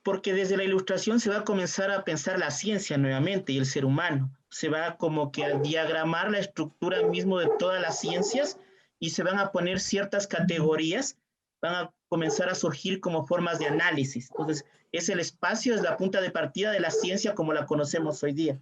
Porque desde la ilustración se va a comenzar a pensar la ciencia nuevamente y el ser humano. Se va como que a diagramar la estructura mismo de todas las ciencias y se van a poner ciertas categorías, van a comenzar a surgir como formas de análisis. Entonces, es el espacio, es la punta de partida de la ciencia como la conocemos hoy día.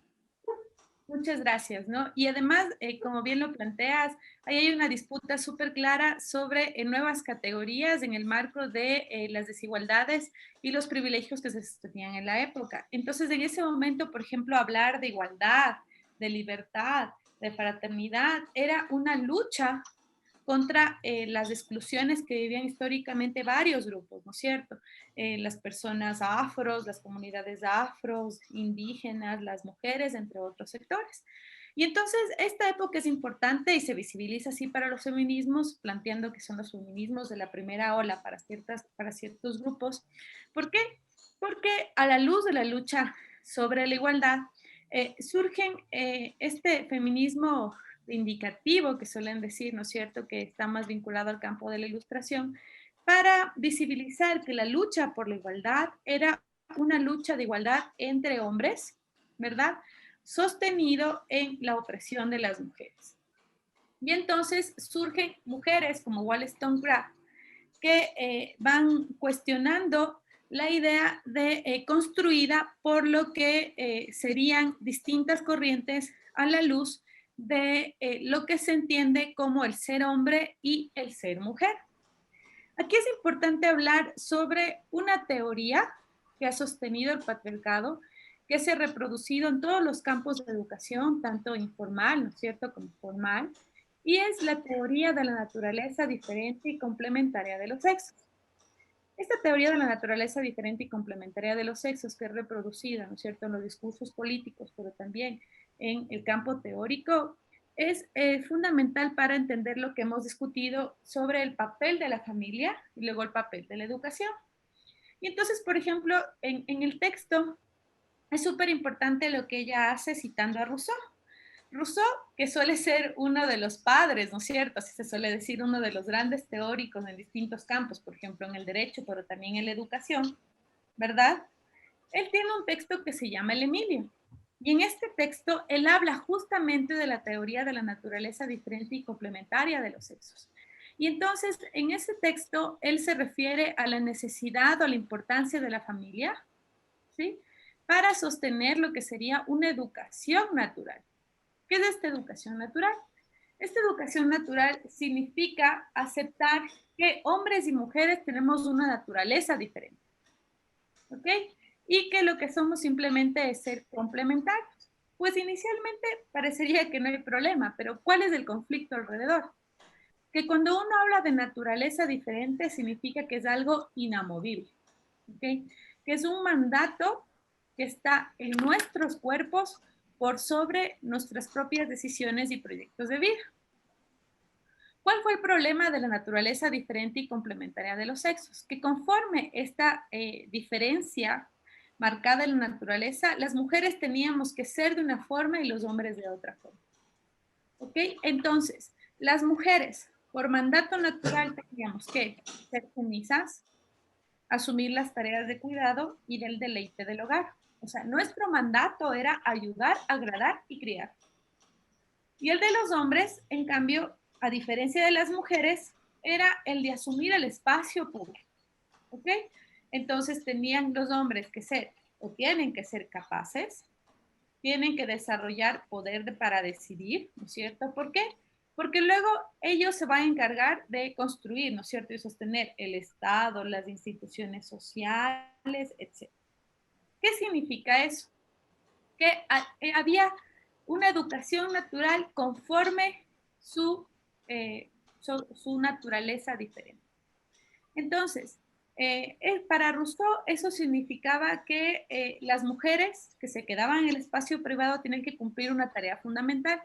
Muchas gracias, ¿no? Y además, como bien lo planteas, ahí hay una disputa súper clara sobre nuevas categorías en el marco de las desigualdades y los privilegios que se tenían en la época. Entonces, en ese momento, por ejemplo, hablar de igualdad, de libertad, de fraternidad, era una lucha contra las exclusiones que vivían históricamente varios grupos, ¿no es cierto? Las personas afros, las comunidades afros, indígenas, las mujeres, entre otros sectores. Y entonces esta época es importante y se visibiliza así para los feminismos, planteando que son los feminismos de la primera ola para ciertos grupos. ¿Por qué? Porque a la luz de la lucha sobre la igualdad, surgen este feminismo indicativo, que suelen decir, ¿no es cierto?, que está más vinculado al campo de la ilustración, para visibilizar que la lucha por la igualdad era una lucha de igualdad entre hombres, ¿verdad?, sostenido en la opresión de las mujeres. Y entonces surgen mujeres como Wollstonecraft que van cuestionando la idea de construida por lo que serían distintas corrientes a la luz de lo que se entiende como el ser hombre y el ser mujer. Aquí es importante hablar sobre una teoría que ha sostenido el patriarcado, que se ha reproducido en todos los campos de educación, tanto informal, ¿no es cierto?, como formal, y es la teoría de la naturaleza diferente y complementaria de los sexos. Esta teoría de la naturaleza diferente y complementaria de los sexos, que es reproducida, ¿no es cierto?, en los discursos políticos, pero también en el campo teórico, es fundamental para entender lo que hemos discutido sobre el papel de la familia y luego el papel de la educación. Y entonces, por ejemplo, en el texto es súper importante lo que ella hace citando a Rousseau. Rousseau, que suele ser uno de los padres, ¿no es cierto? Así se suele decir, uno de los grandes teóricos en distintos campos, por ejemplo, en el derecho, pero también en la educación, ¿verdad? Él tiene un texto que se llama El Emilio. Y en este texto, él habla justamente de la teoría de la naturaleza diferente y complementaria de los sexos. Y entonces, en ese texto, él se refiere a la necesidad o la importancia de la familia, ¿sí?, para sostener lo que sería una educación natural. ¿Qué es esta educación natural? Esta educación natural significa aceptar que hombres y mujeres tenemos una naturaleza diferente, ¿ok? Y que lo que somos simplemente es ser complementarios. Pues inicialmente parecería que no hay problema, pero ¿cuál es el conflicto alrededor? Que cuando uno habla de naturaleza diferente significa que es algo inamovible, ¿ok? Que es un mandato que está en nuestros cuerpos por sobre nuestras propias decisiones y proyectos de vida. ¿Cuál fue el problema de la naturaleza diferente y complementaria de los sexos? Que conforme esta diferencia marcada en la naturaleza, las mujeres teníamos que ser de una forma y los hombres de otra forma. ¿Ok? Entonces, las mujeres, por mandato natural, teníamos que ser sumisas, asumir las tareas de cuidado y del deleite del hogar. O sea, nuestro mandato era ayudar, agradar y criar. Y el de los hombres, en cambio, a diferencia de las mujeres, era el de asumir el espacio público. ¿Ok? Entonces tenían los hombres que ser, o tienen que ser capaces, tienen que desarrollar poder para decidir, ¿no es cierto? ¿Por qué? Porque luego ellos se van a encargar de construir, ¿no es cierto? Y sostener el Estado, las instituciones sociales, etc. ¿Qué significa eso? Que había una educación natural conforme su naturaleza diferente. Entonces, para Rousseau eso significaba que las mujeres que se quedaban en el espacio privado tienen que cumplir una tarea fundamental.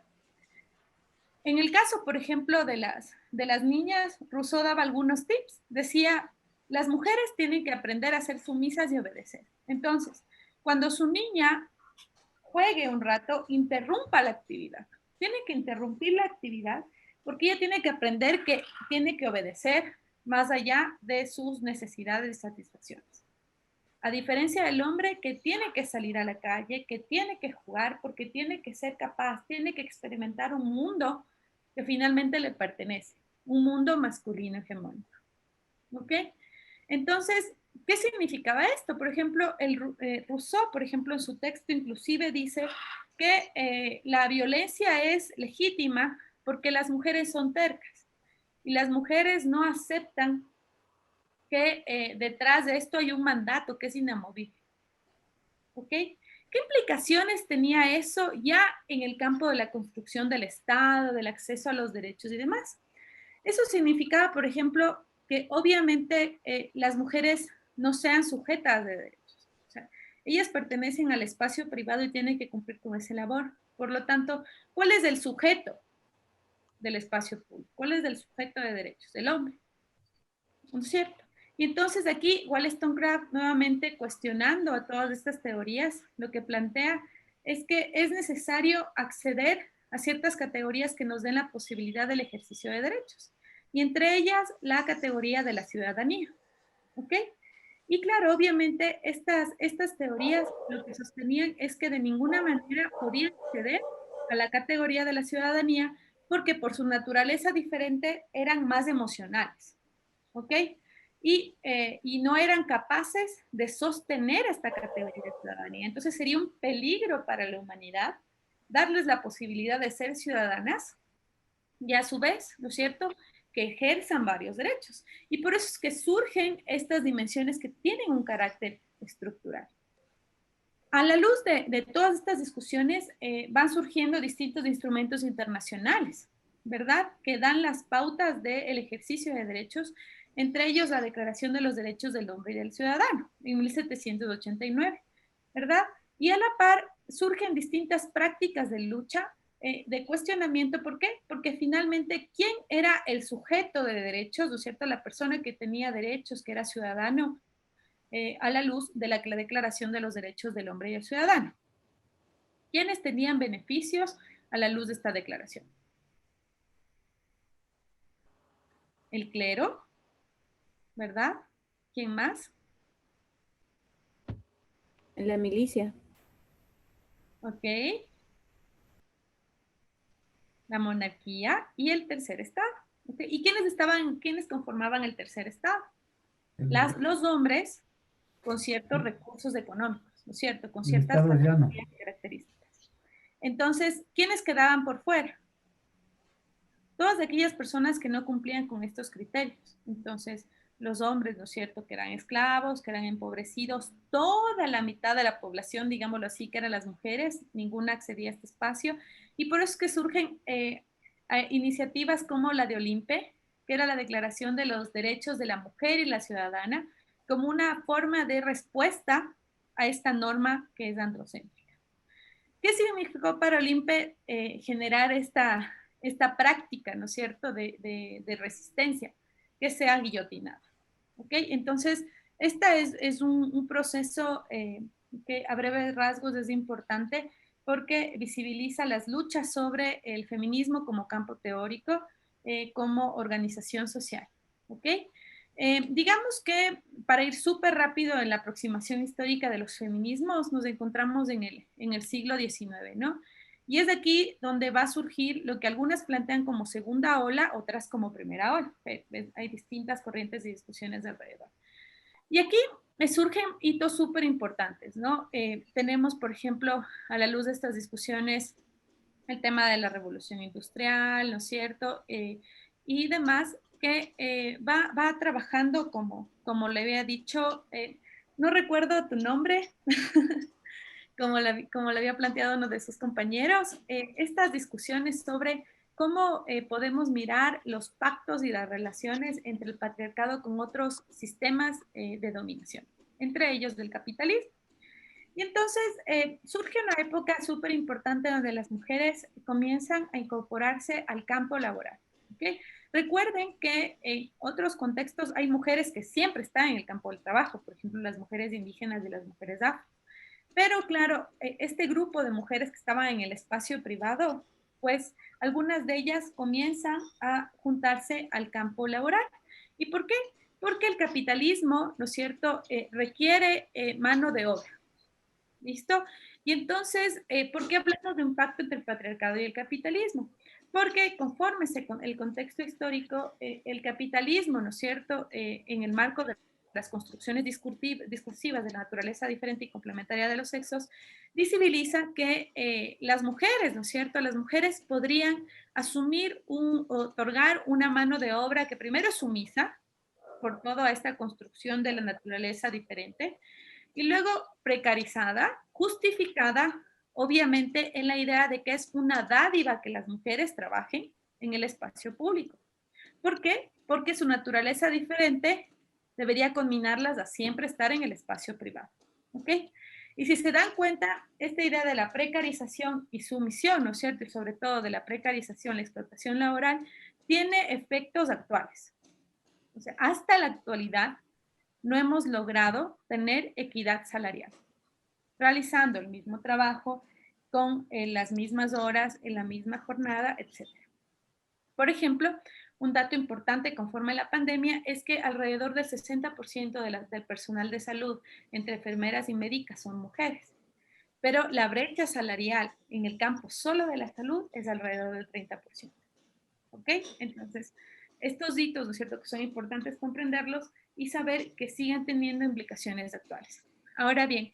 En el caso, por ejemplo, de las niñas, Rousseau daba algunos tips. Decía, las mujeres tienen que aprender a ser sumisas y obedecer. Entonces, cuando su niña juegue un rato, interrumpa la actividad. Tiene que interrumpir la actividad porque ella tiene que aprender que tiene que obedecer más allá de sus necesidades y satisfacciones. A diferencia del hombre que tiene que salir a la calle, que tiene que jugar porque tiene que ser capaz, tiene que experimentar un mundo que finalmente le pertenece, un mundo masculino hegemónico. ¿Ok? Entonces, ¿qué significaba esto? Por ejemplo, Rousseau, por ejemplo, en su texto inclusive dice que la violencia es legítima porque las mujeres son tercas y las mujeres no aceptan que detrás de esto hay un mandato que es inamovible. ¿Ok? ¿Qué implicaciones tenía eso ya en el campo de la construcción del Estado, del acceso a los derechos y demás? Eso significaba, por ejemplo, que obviamente las mujeres no sean sujetas de derechos. O sea, ellas pertenecen al espacio privado y tienen que cumplir con esa labor. Por lo tanto, ¿cuál es el sujeto del espacio público? ¿Cuál es el sujeto de derechos? El hombre. ¿No es cierto? Y entonces aquí Wollstonecraft, nuevamente cuestionando a todas estas teorías, lo que plantea es que es necesario acceder a ciertas categorías que nos den la posibilidad del ejercicio de derechos. Y entre ellas, la categoría de la ciudadanía. ¿Ok? Y claro, obviamente, estas teorías lo que sostenían es que de ninguna manera podían acceder a la categoría de la ciudadanía porque por su naturaleza diferente eran más emocionales. ¿Ok? y no eran capaces de sostener esta categoría de ciudadanía. Entonces sería un peligro para la humanidad darles la posibilidad de ser ciudadanas y a su vez, ¿no es cierto?, que ejerzan varios derechos. Y por eso es que surgen estas dimensiones que tienen un carácter estructural. A la luz de todas estas discusiones van surgiendo distintos instrumentos internacionales, ¿verdad?, que dan las pautas del ejercicio de derechos, entre ellos la Declaración de los Derechos del Hombre y del Ciudadano, en 1789, ¿verdad? Y a la par surgen distintas prácticas de lucha, de cuestionamiento. ¿Por qué? Porque finalmente, ¿quién era el sujeto de derechos, ¿no es cierto?, la persona que tenía derechos, que era ciudadano, a la luz de la Declaración de los Derechos del Hombre y del Ciudadano. ¿Quiénes tenían beneficios a la luz de esta declaración? El clero, ¿verdad? ¿Quién más? La milicia. Ok. La monarquía y el tercer estado. ¿Okay? ¿Y quiénes conformaban el tercer estado? Los hombres con ciertos recursos económicos, ¿no es cierto? Con ciertas características. Entonces, ¿quiénes quedaban por fuera? Todas aquellas personas que no cumplían con estos criterios. Entonces, los hombres, ¿no es cierto?, que eran esclavos, que eran empobrecidos, toda la mitad de la población, digámoslo así, que eran las mujeres, ninguna accedía a este espacio, y por eso es que surgen iniciativas como la de Olimpe, que era la Declaración de los Derechos de la Mujer y la Ciudadana, como una forma de respuesta a esta norma que es androcéntrica. ¿Qué significó para Olimpe generar esta práctica, ¿no es cierto?, de resistencia, que sea guillotinada? ¿Ok? Entonces, es un proceso que a breves rasgos es importante porque visibiliza las luchas sobre el feminismo como campo teórico, como organización social. ¿Ok? Digamos que para ir súper rápido en la aproximación histórica de los feminismos, nos encontramos en el siglo XIX, ¿no? Y es de aquí donde va a surgir lo que algunas plantean como segunda ola, otras como primera ola. Hay distintas corrientes y discusiones alrededor. Y aquí surgen hitos súper importantes, ¿no? Tenemos, por ejemplo, a la luz de estas discusiones, el tema de la revolución industrial, ¿no es cierto? Y demás, que va trabajando como le había dicho, no recuerdo tu nombre, como le había planteado uno de sus compañeros, estas discusiones sobre cómo podemos mirar los pactos y las relaciones entre el patriarcado con otros sistemas de dominación, entre ellos del capitalismo. Y entonces surge una época súper importante donde las mujeres comienzan a incorporarse al campo laboral. ¿Okay? Recuerden que en otros contextos hay mujeres que siempre están en el campo del trabajo, por ejemplo, las mujeres indígenas y las mujeres afro. Pero claro, este grupo de mujeres que estaban en el espacio privado, pues algunas de ellas comienzan a juntarse al campo laboral. ¿Y por qué? Porque el capitalismo, ¿no es cierto?, requiere mano de obra. ¿Listo? Y entonces, ¿por qué hablamos de un pacto entre el patriarcado y el capitalismo? Porque conforme el contexto histórico, el capitalismo, ¿no es cierto?, en el marco de las construcciones discursivas de la naturaleza diferente y complementaria de los sexos, visibiliza que las mujeres, ¿no es cierto?, las mujeres podrían asumir otorgar una mano de obra que primero es sumisa por toda esta construcción de la naturaleza diferente, y luego precarizada, justificada, obviamente, en la idea de que es una dádiva que las mujeres trabajen en el espacio público. ¿Por qué? Porque su naturaleza diferente debería conminarlas a siempre estar en el espacio privado. ¿Ok? Y si se dan cuenta, esta idea de la precarización y sumisión, ¿no es cierto? Y sobre todo de la precarización, la explotación laboral, tiene efectos actuales. O sea, hasta la actualidad, no hemos logrado tener equidad salarial, realizando el mismo trabajo con las mismas horas, en la misma jornada, etc. Por ejemplo, un dato importante conforme a la pandemia es que alrededor del 60% del personal de salud, entre enfermeras y médicas, son mujeres. Pero la brecha salarial en el campo solo de la salud es alrededor del 30%. ¿Ok? Entonces, estos hitos, ¿no es cierto?, que son importantes comprenderlos, y saber que siguen teniendo implicaciones actuales. Ahora bien,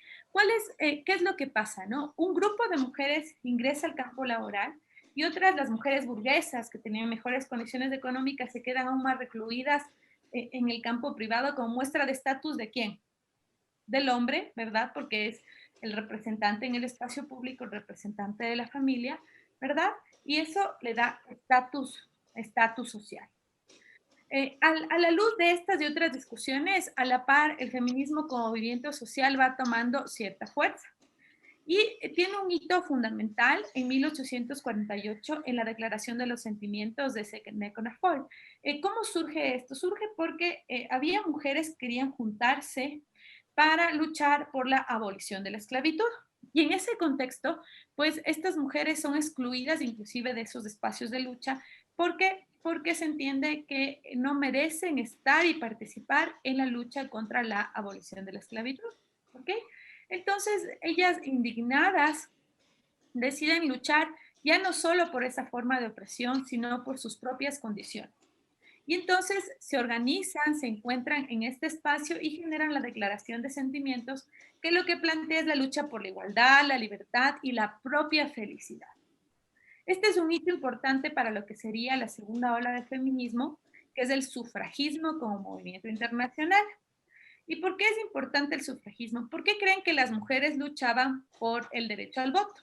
¿qué es lo que pasa, no? Un grupo de mujeres ingresa al campo laboral y otras, las mujeres burguesas que tenían mejores condiciones económicas, se quedan aún más recluidas en el campo privado como muestra de estatus ¿de quién? Del hombre, ¿verdad? Porque es el representante en el espacio público, el representante de la familia, ¿verdad? Y eso le da estatus social. A la luz de estas y otras discusiones, a la par, el feminismo como movimiento social va tomando cierta fuerza. Y tiene un hito fundamental en 1848 en la Declaración de los Sentimientos de Second-Foy. ¿Cómo surge esto? Surge porque había mujeres que querían juntarse para luchar por la abolición de la esclavitud. Y en ese contexto, pues estas mujeres son excluidas inclusive de esos espacios de lucha porque se entiende que no merecen estar y participar en la lucha contra la abolición de la esclavitud. ¿Ok? Entonces, ellas indignadas deciden luchar ya no solo por esa forma de opresión, sino por sus propias condiciones. Y entonces se organizan, se encuentran en este espacio y generan la Declaración de Sentimientos, que lo que plantea es la lucha por la igualdad, la libertad y la propia felicidad. Este es un hito importante para lo que sería la segunda ola del feminismo, que es el sufragismo como movimiento internacional. ¿Y por qué es importante el sufragismo? ¿Por qué creen que las mujeres luchaban por el derecho al voto?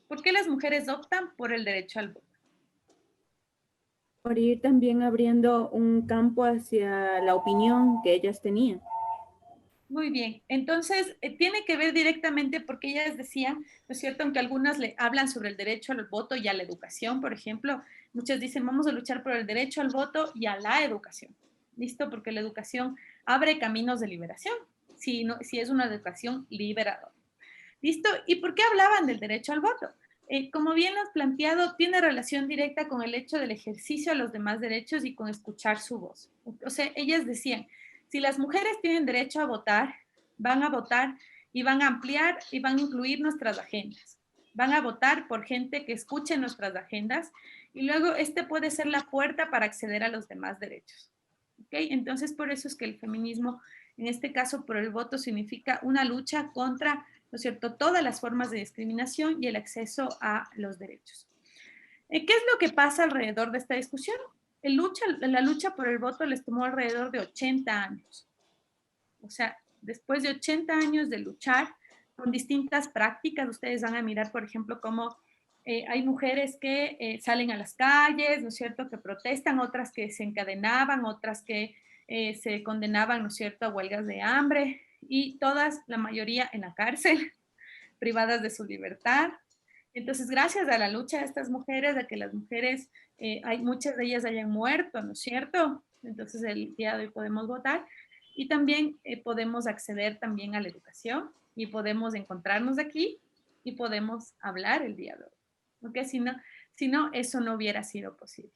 ¿Por qué las mujeres optan por el derecho al voto? Por ir también abriendo un campo hacia la opinión que ellas tenían. Muy bien, entonces tiene que ver directamente porque ellas decían, ¿no es cierto? Aunque algunas le hablan sobre el derecho al voto y a la educación, por ejemplo, muchas dicen vamos a luchar por el derecho al voto y a la educación, ¿listo? Porque la educación abre caminos de liberación, si es una educación liberadora, ¿listo? ¿Y por qué hablaban del derecho al voto? Como bien lo has planteado, tiene relación directa con el hecho del ejercicio a los demás derechos y con escuchar su voz. O sea, ellas decían, si las mujeres tienen derecho a votar y van a ampliar y van a incluir nuestras agendas. Van a votar por gente que escuche nuestras agendas y luego puede ser la puerta para acceder a los demás derechos. ¿Okay? Entonces, por eso es que el feminismo, en este caso por el voto, significa una lucha contra, ¿no es cierto?, todas las formas de discriminación y el acceso a los derechos. ¿Qué es lo que pasa alrededor de esta discusión? La lucha por el voto les tomó alrededor de 80 años. O sea, después de 80 años de luchar con distintas prácticas, ustedes van a mirar, por ejemplo, cómo hay mujeres que salen a las calles, ¿no es cierto?, que protestan, otras que se encadenaban, otras que se condenaban, ¿no es cierto?, a huelgas de hambre, y todas, la mayoría en la cárcel, privadas de su libertad. Entonces, gracias a la lucha de estas mujeres, a que las mujeres, muchas de ellas hayan muerto, ¿no es cierto? Entonces, el día de hoy podemos votar y también podemos acceder también a la educación y podemos encontrarnos aquí y podemos hablar el día de hoy. Porque si no, eso no hubiera sido posible.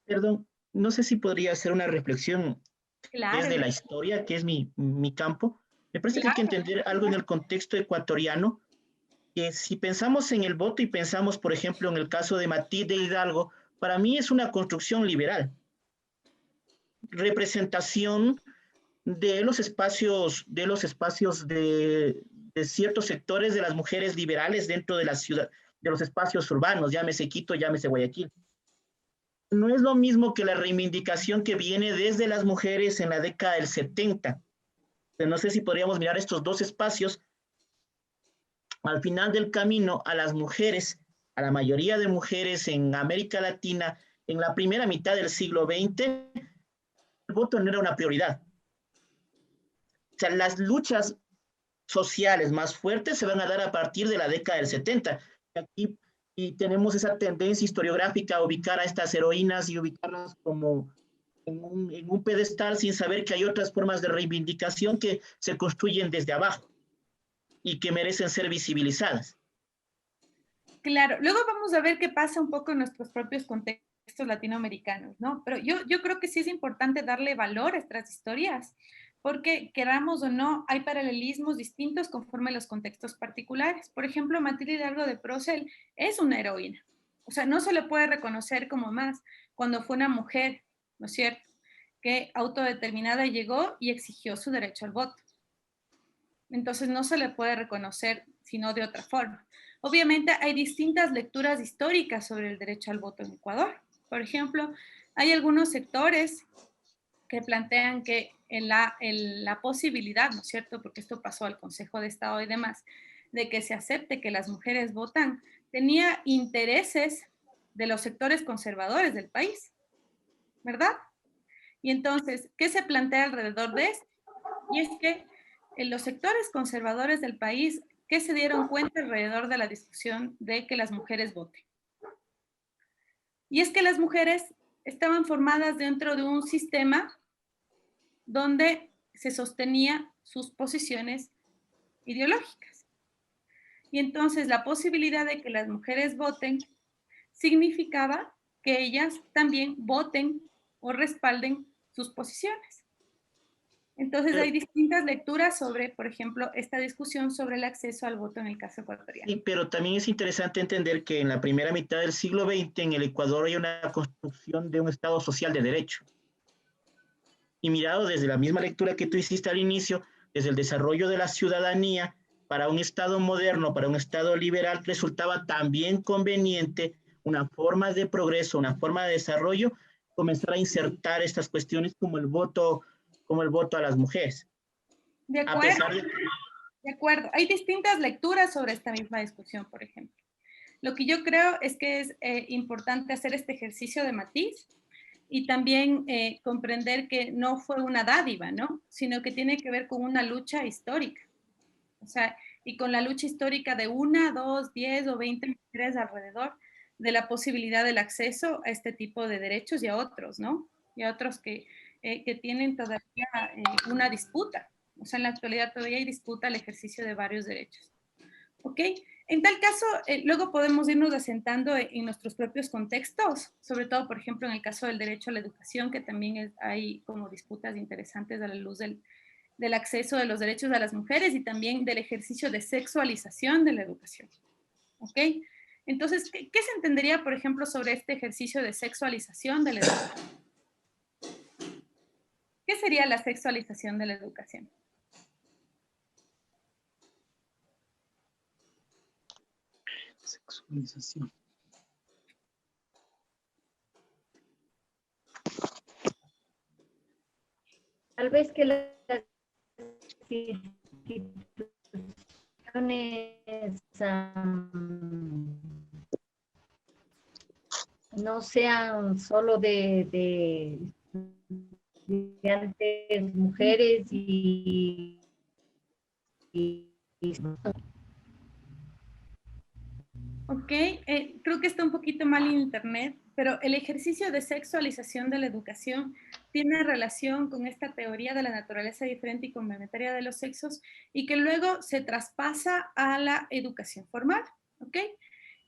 Perdón, no sé si podría hacer una reflexión desde la historia, que es mi campo. Me parece que hay que entender algo en el contexto ecuatoriano, que si pensamos en el voto y pensamos, por ejemplo, en el caso de Matilde Hidalgo, para mí es una construcción liberal. Representación de los espacios de ciertos sectores de las mujeres liberales dentro de la ciudad, de los espacios urbanos, llámese Quito, llámese Guayaquil. No es lo mismo que la reivindicación que viene desde las mujeres en la década del 70. No sé si podríamos mirar estos dos espacios. Al final del camino, a las mujeres, a la mayoría de mujeres en América Latina, en la primera mitad del siglo XX, el voto no era una prioridad. O sea, las luchas sociales más fuertes se van a dar a partir de la década del 70. Aquí y tenemos esa tendencia historiográfica a ubicar a estas heroínas y ubicarlas como en un pedestal sin saber que hay otras formas de reivindicación que se construyen desde abajo y que merecen ser visibilizadas. Claro, luego vamos a ver qué pasa un poco en nuestros propios contextos latinoamericanos, ¿no? Pero yo creo que sí es importante darle valor a estas historias, porque queramos o no, hay paralelismos distintos conforme a los contextos particulares. Por ejemplo, Matilde Hidalgo de Procel es una heroína. O sea, no se le puede reconocer como más, cuando fue una mujer, ¿no es cierto?, que autodeterminada llegó y exigió su derecho al voto. Entonces no se le puede reconocer sino de otra forma. Obviamente hay distintas lecturas históricas sobre el derecho al voto en Ecuador. Por ejemplo, hay algunos sectores que plantean que la posibilidad, ¿no es cierto?, porque esto pasó al Consejo de Estado y demás, de que se acepte que las mujeres votan, tenía intereses de los sectores conservadores del país, ¿verdad? Y entonces, ¿qué se plantea alrededor de esto? Y es que en los sectores conservadores del país, ¿qué se dieron cuenta alrededor de la discusión de que las mujeres voten? Y es que las mujeres estaban formadas dentro de un sistema donde se sostenía sus posiciones ideológicas. Y entonces la posibilidad de que las mujeres voten significaba que ellas también voten o respalden sus posiciones. Entonces hay distintas lecturas sobre, por ejemplo, esta discusión sobre el acceso al voto en el caso ecuatoriano. Sí, pero también es interesante entender que en la primera mitad del siglo XX en el Ecuador hay una construcción de un Estado social de derecho. Y mirado desde la misma lectura que tú hiciste al inicio, desde el desarrollo de la ciudadanía, para un Estado moderno, para un Estado liberal, resultaba también conveniente una forma de progreso, una forma de desarrollo, comenzar a insertar estas cuestiones como el voto a las mujeres. De acuerdo, de acuerdo. Hay distintas lecturas sobre esta misma discusión, por ejemplo. Lo que yo creo es que es importante hacer este ejercicio de matiz y también comprender que no fue una dádiva, ¿no? Sino que tiene que ver con una lucha histórica. O sea, y con la lucha histórica de 1, 2, 10 o 20 mujeres alrededor de la posibilidad del acceso a este tipo de derechos y a otros, ¿no? Y a otros que tienen todavía una disputa. O sea, en la actualidad todavía hay disputa al ejercicio de varios derechos. ¿Ok? En tal caso, luego podemos irnos asentando en nuestros propios contextos, sobre todo, por ejemplo, en el caso del derecho a la educación, que también hay como disputas interesantes a la luz del acceso de los derechos de las mujeres y también del ejercicio de sexualización de la educación. ¿Ok? Entonces, ¿qué se entendería, por ejemplo, sobre este ejercicio de sexualización de la educación? ¿Qué sería la sexualización de la educación? Sexualización. Tal vez que las instituciones no sean solo de estudiantes mujeres y Ok, creo que está un poquito mal en internet, pero el ejercicio de sexualización de la educación tiene relación con esta teoría de la naturaleza diferente y complementaria de los sexos y que luego se traspasa a la educación formal, ¿ok?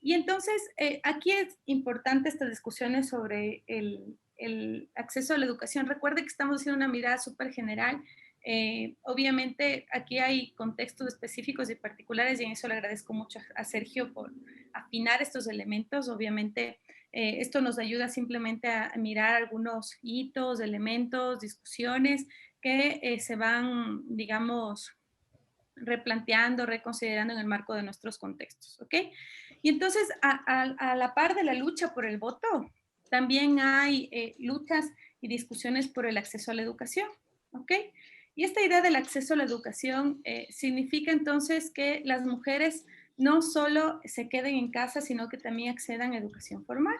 Y entonces, aquí es importante estas discusiones sobre el acceso a la educación. Recuerde que estamos haciendo una mirada súper general. Obviamente aquí hay contextos específicos y particulares y en eso le agradezco mucho a Sergio por afinar estos elementos. Obviamente esto nos ayuda simplemente a mirar algunos hitos, elementos, discusiones que se van, digamos, replanteando, reconsiderando en el marco de nuestros contextos, ¿ok? Y entonces, a la par de la lucha por el voto, también hay luchas y discusiones por el acceso a la educación, ¿ok? Y esta idea del acceso a la educación significa entonces que las mujeres no solo se queden en casa, sino que también accedan a educación formal.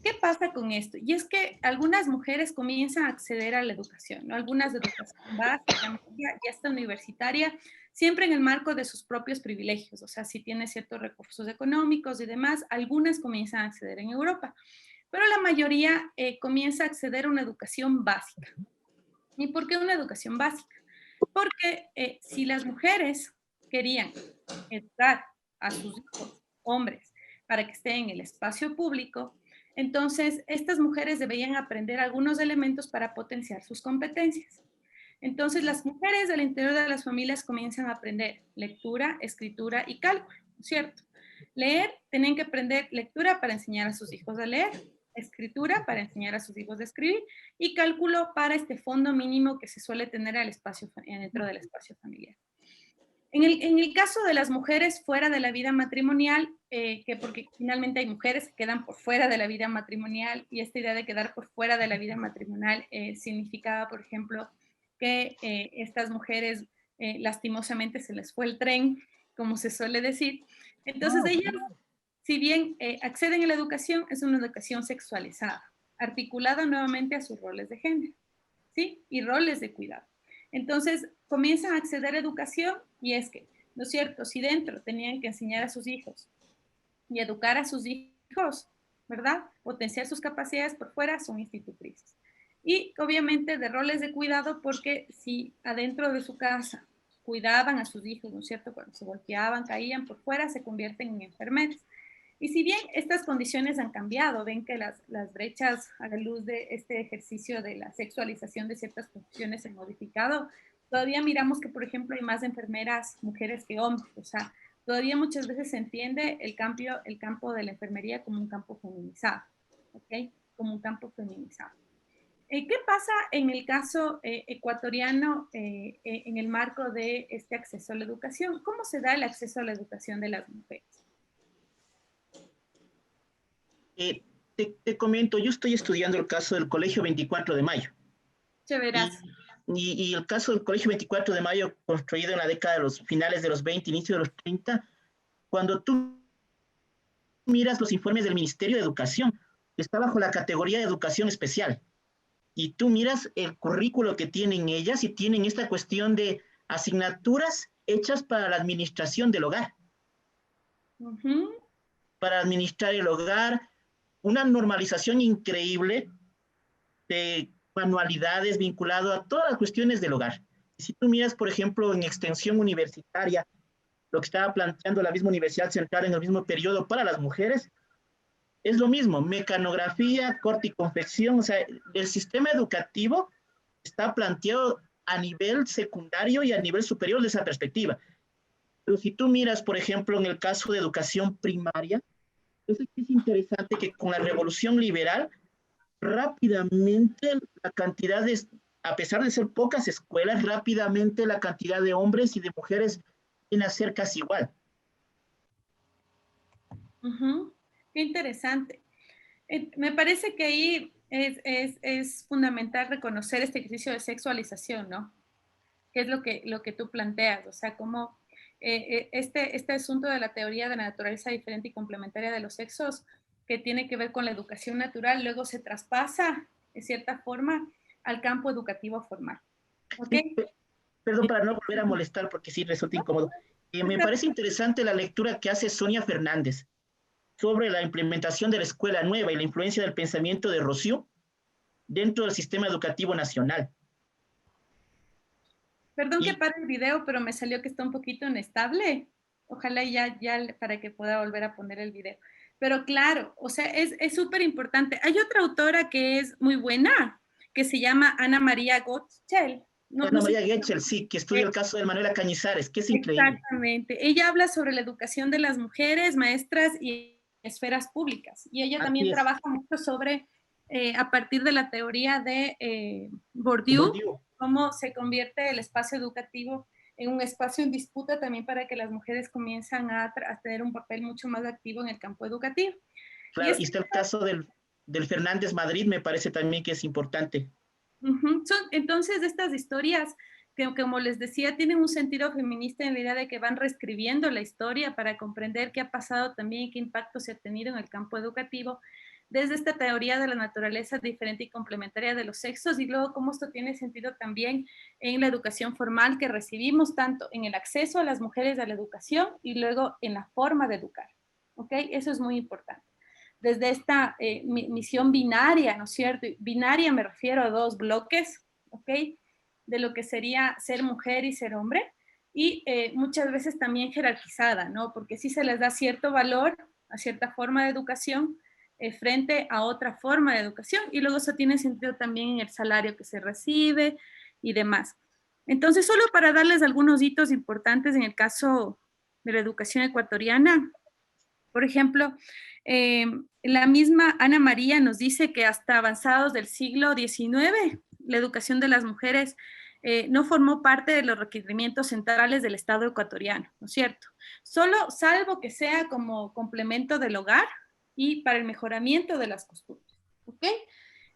¿Qué pasa con esto? Y es que algunas mujeres comienzan a acceder a la educación, ¿no? Algunas de educación básica, media y hasta universitaria, siempre en el marco de sus propios privilegios. O sea, si tiene ciertos recursos económicos y demás, algunas comienzan a acceder en Europa. Pero la mayoría comienza a acceder a una educación básica. ¿Y por qué una educación básica? Porque si las mujeres querían educar a sus hijos, hombres, para que estén en el espacio público, entonces estas mujeres deberían aprender algunos elementos para potenciar sus competencias. Entonces las mujeres al interior de las familias comienzan a aprender lectura, escritura y cálculo, ¿cierto? Leer, tienen que aprender lectura para enseñar a sus hijos a leer. escritura para enseñar a sus hijos a escribir y cálculo para este fondo mínimo que se suele tener dentro del espacio familiar. En el caso de las mujeres fuera de la vida matrimonial, porque finalmente hay mujeres que quedan por fuera de la vida matrimonial y esta idea de quedar por fuera de la vida matrimonial significaba, por ejemplo, que estas mujeres lastimosamente se les fue el tren, como se suele decir. Entonces ellas, si bien acceden a la educación, es una educación sexualizada, articulada nuevamente a sus roles de género, ¿sí? Y roles de cuidado. Entonces, comienzan a acceder a educación y es que, ¿no es cierto? Si dentro tenían que enseñar a sus hijos y educar a sus hijos, ¿verdad? Potenciar sus capacidades por fuera, son institutrices. Y obviamente de roles de cuidado porque si adentro de su casa cuidaban a sus hijos, ¿no es cierto? Cuando se golpeaban, caían por fuera, se convierten en enfermeras. Y si bien estas condiciones han cambiado, ven que las brechas a la luz de este ejercicio de la sexualización de ciertas funciones se han modificado, todavía miramos que, por ejemplo, hay más enfermeras mujeres que hombres. O sea, todavía muchas veces se entiende el campo de la enfermería como un campo feminizado, ¿ok? Como un campo feminizado. ¿Qué pasa en el caso ecuatoriano en el marco de este acceso a la educación? ¿Cómo se da el acceso a la educación de las mujeres? Te comento, yo estoy estudiando el caso del Colegio 24 de Mayo. Chéveras. Y el caso del Colegio 24 de Mayo, construido en la década de los finales de los 20, inicio de los 30, cuando tú miras los informes del Ministerio de Educación, está bajo la categoría de educación especial. Y tú miras el currículo que tienen ellas y tienen esta cuestión de asignaturas hechas para la administración del hogar. Para administrar el hogar, una normalización increíble de manualidades vinculado a todas las cuestiones del hogar. Si tú miras, por ejemplo, en extensión universitaria, lo que estaba planteando la misma Universidad Central en el mismo periodo para las mujeres, es lo mismo, mecanografía, corte y confección, o sea, el sistema educativo está planteado a nivel secundario y a nivel superior de esa perspectiva. Pero si tú miras, por ejemplo, en el caso de educación primaria, es interesante que con la revolución liberal, rápidamente la cantidad de, a pesar de ser pocas escuelas, rápidamente la cantidad de hombres y de mujeres viene a ser casi igual. Qué interesante. Me parece que ahí es fundamental reconocer este ejercicio de sexualización, ¿no? Que es lo que tú planteas, o sea, cómo este asunto de la teoría de la naturaleza diferente y complementaria de los sexos, que tiene que ver con la educación natural, luego se traspasa, de cierta forma, al campo educativo formal. ¿Okay? Perdón, para no volver a molestar, porque sí resulta incómodo. Me parece interesante la lectura que hace Sonia Fernández sobre la implementación de la escuela nueva y la influencia del pensamiento de Rousseau dentro del sistema educativo nacional. Perdón que pare el video, pero me salió que está un poquito inestable. Ojalá ya para que pueda volver a poner el video. Pero claro, o sea, es súper importante. Hay otra autora que es muy buena, que se llama Ana María Gottschel. Ana María Gottschel, sí, que estudia el caso de Manuela Cañizares, que es increíble. Exactamente. Ella habla sobre la educación de las mujeres, maestras y esferas públicas. Y ella también trabaja mucho sobre, a partir de la teoría de Bourdieu, cómo se convierte el espacio educativo en un espacio en disputa también para que las mujeres comiencen a tener un papel mucho más activo en el campo educativo. Claro, y está el caso del Fernández Madrid, me parece también que es importante. Entonces, estas historias que, como les decía, tienen un sentido feminista en la idea de que van reescribiendo la historia para comprender qué ha pasado también y qué impacto se ha tenido en el campo educativo, desde esta teoría de la naturaleza diferente y complementaria de los sexos, y luego cómo esto tiene sentido también en la educación formal que recibimos, tanto en el acceso a las mujeres a la educación y luego en la forma de educar. ¿Ok? Eso es muy importante. Desde esta misión binaria, ¿no es cierto? Binaria me refiero a dos bloques, ¿ok? De lo que sería ser mujer y ser hombre, y muchas veces también jerarquizada, ¿no? Porque sí se les da cierto valor a cierta forma de educación frente a otra forma de educación, y luego eso tiene sentido también en el salario que se recibe y demás. Entonces, solo para darles algunos hitos importantes en el caso de la educación ecuatoriana, por ejemplo, La misma Ana María nos dice que hasta avanzados del siglo XIX, la educación de las mujeres no formó parte de los requerimientos centrales del Estado ecuatoriano, ¿no es cierto? Solo, salvo que sea como complemento del hogar y para el mejoramiento de las costumbres, ¿ok?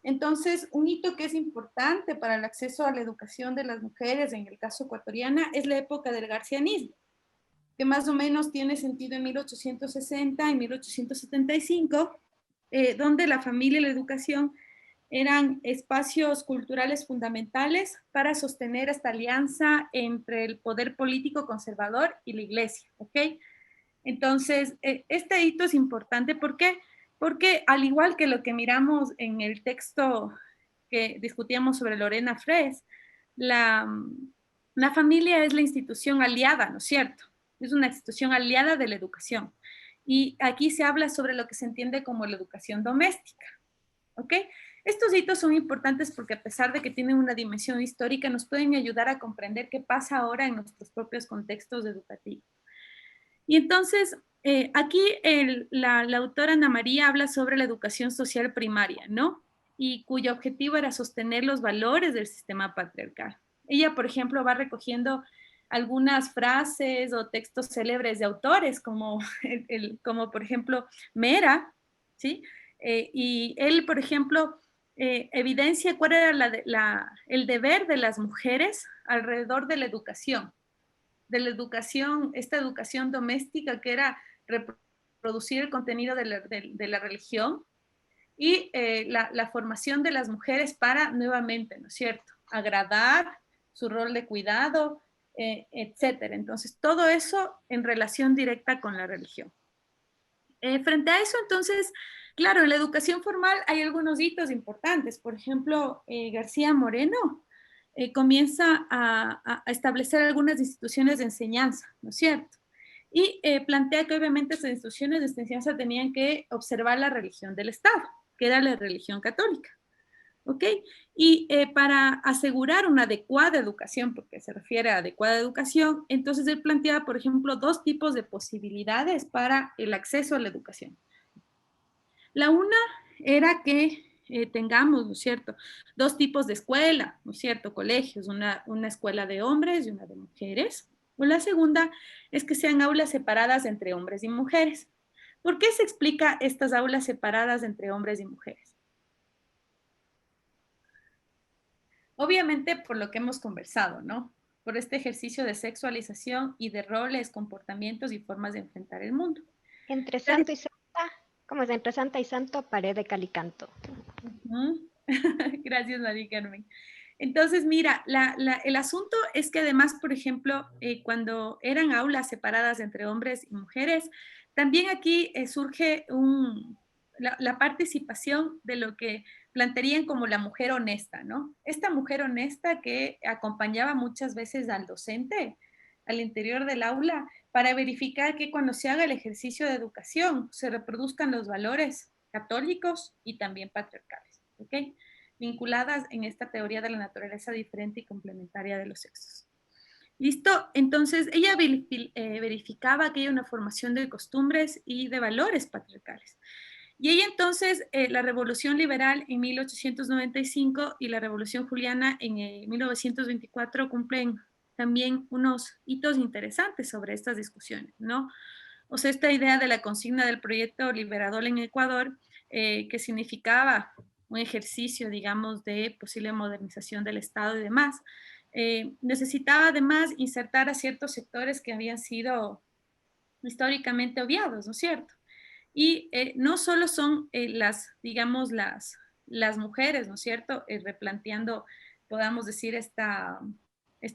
Entonces, un hito que es importante para el acceso a la educación de las mujeres, en el caso ecuatoriana, es la época del garcianismo, que más o menos tiene sentido en 1860 y 1875, donde la familia y la educación eran espacios culturales fundamentales para sostener esta alianza entre el poder político conservador y la iglesia, ¿ok? Entonces, este hito es importante, ¿por qué? Porque al igual que lo que miramos en el texto que discutíamos sobre Lorena Fres, la familia es la institución aliada, ¿no es cierto? Es una institución aliada de la educación. Y aquí se habla sobre lo que se entiende como la educación doméstica, ¿ok? Estos hitos son importantes porque a pesar de que tienen una dimensión histórica, nos pueden ayudar a comprender qué pasa ahora en nuestros propios contextos educativos. Y entonces, aquí la autora Ana María habla sobre la educación social primaria, ¿no? Y cuyo objetivo era sostener los valores del sistema patriarcal. Ella, por ejemplo, va recogiendo algunas frases o textos célebres de autores, como, como por ejemplo, Mera, ¿sí? Y él, por ejemplo, evidencia cuál era el deber de las mujeres alrededor de la educación, esta educación doméstica que era reproducir el contenido de la religión y la formación de las mujeres para nuevamente, ¿no es cierto?, agradar, su rol de cuidado, etcétera. Entonces, todo eso en relación directa con la religión. Frente a eso, entonces, claro, en la educación formal hay algunos hitos importantes. Por ejemplo, García Moreno comienza a establecer algunas instituciones de enseñanza, ¿no es cierto? Y plantea que obviamente esas instituciones de enseñanza tenían que observar la religión del Estado, que era la religión católica, ¿ok? Y para asegurar una adecuada educación, porque se refiere a adecuada educación, entonces él planteaba, por ejemplo, dos tipos de posibilidades para el acceso a la educación. La una era que tengamos, ¿no es cierto?, dos tipos de escuela, ¿no es cierto?, colegios, una escuela de hombres y una de mujeres. O la segunda es que sean aulas separadas entre hombres y mujeres. ¿Por qué se explica estas aulas separadas entre hombres y mujeres? Obviamente por lo que hemos conversado, ¿no? Por este ejercicio de sexualización y de roles, comportamientos y formas de enfrentar el mundo. Entre santo y santa, como es entre santa y santo, pared de cal y canto. Gracias, María Carmen. Entonces, mira, el asunto es que además, por ejemplo, cuando eran aulas separadas entre hombres y mujeres, también aquí surge la participación de lo que plantearían como la mujer honesta, ¿no? Esta mujer honesta que acompañaba muchas veces al docente al interior del aula para verificar que cuando se haga el ejercicio de educación se reproduzcan los valores católicos y también patriarcales, ¿ok? Vinculadas en esta teoría de la naturaleza diferente y complementaria de los sexos. ¿Listo? Entonces, ella verificaba que hay una formación de costumbres y de valores patriarcales. Y ella entonces, la Revolución Liberal en 1895 y la Revolución Juliana en 1924 cumplen también unos hitos interesantes sobre estas discusiones, ¿no? O sea, esta idea de la consigna del proyecto liberador en Ecuador, que significaba un ejercicio, digamos, de posible modernización del Estado y demás, necesitaba además insertar a ciertos sectores que habían sido históricamente obviados, ¿no es cierto? Y no solo son digamos, las mujeres, ¿no es cierto? Replanteando, podamos decir, esta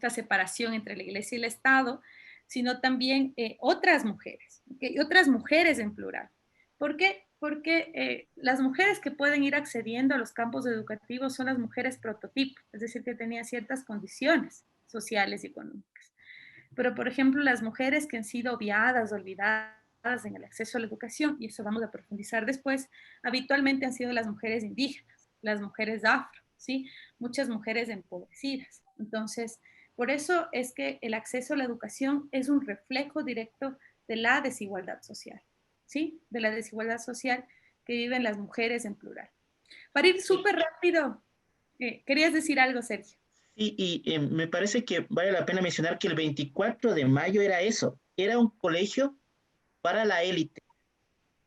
separación entre la iglesia y el Estado, sino también otras mujeres, ¿okay? Otras mujeres en plural. ¿Por qué? Porque las mujeres que pueden ir accediendo a los campos educativos son las mujeres prototipo, es decir, que tenían ciertas condiciones sociales y económicas. Pero, por ejemplo, las mujeres que han sido obviadas, olvidadas en el acceso a la educación, y eso vamos a profundizar después, habitualmente han sido las mujeres indígenas, las mujeres afro, ¿sí? Muchas mujeres empobrecidas. Entonces, por eso es que el acceso a la educación es un reflejo directo de la desigualdad social, ¿sí? De la desigualdad social que viven las mujeres en plural. Para ir súper rápido, querías decir algo, Sergio. Sí, y me parece que vale la pena mencionar que el 24 de mayo era eso, era un colegio para la élite.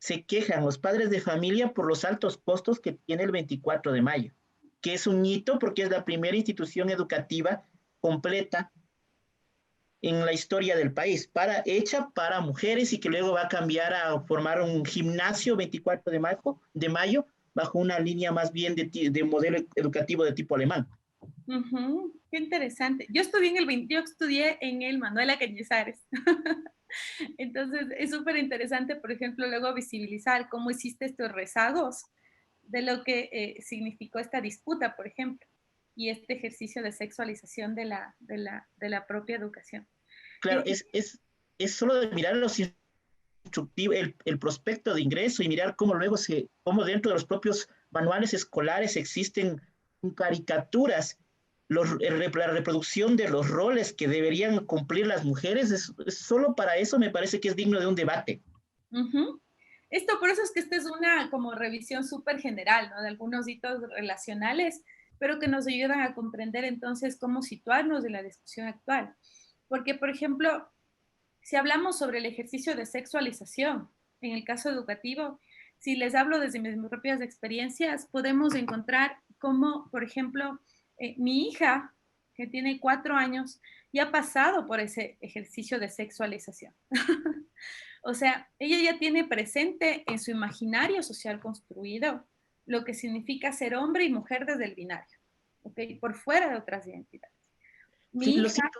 Se quejan los padres de familia por los altos costos que tiene el 24 de mayo, que es un hito porque es la primera institución educativa completa en la historia del país, hecha para mujeres y que luego va a cambiar a formar un gimnasio 24 de mayo bajo una línea más bien de modelo educativo de tipo alemán. Qué interesante. Yo estudié en el Manuela Cañizares. Entonces, es súper interesante, por ejemplo, luego visibilizar cómo hiciste estos rezagos de lo que significó esta disputa, por ejemplo, y este ejercicio de sexualización de la propia educación. Claro, es solo de mirar los instructivos, el prospecto de ingreso y mirar cómo luego cómo dentro de los propios manuales escolares existen caricaturas, la reproducción de los roles que deberían cumplir las mujeres, solo para eso me parece que es digno de un debate. Por eso es que esta es una como revisión súper general, ¿no? De algunos hitos relacionales, pero que nos ayudan a comprender entonces cómo situarnos en la discusión actual. Porque, por ejemplo, si hablamos sobre el ejercicio de sexualización, en el caso educativo, si les hablo desde mis propias experiencias, podemos encontrar cómo, por ejemplo, mi hija, que tiene 4 años, ya ha pasado por ese ejercicio de sexualización. O sea, ella ya tiene presente en su imaginario social construido lo que significa ser hombre y mujer desde el binario, ¿ok? Por fuera de otras identidades. Sí, lo siento,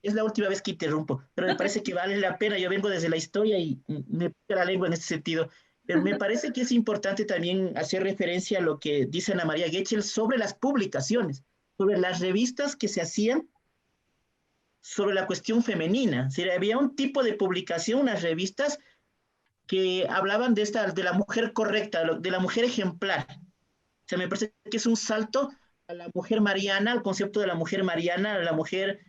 es la última vez que interrumpo, pero me parece que vale la pena. Yo vengo desde la historia y me pica la lengua en este sentido. Pero me parece que es importante también hacer referencia a lo que dice Ana María Getchell sobre las publicaciones, sobre las revistas que se hacían sobre la cuestión femenina. Es decir, había un tipo de publicación, unas revistas que hablaban de la mujer correcta, de la mujer ejemplar. O sea, me parece que es un salto a la mujer mariana, al concepto de la mujer mariana, a la mujer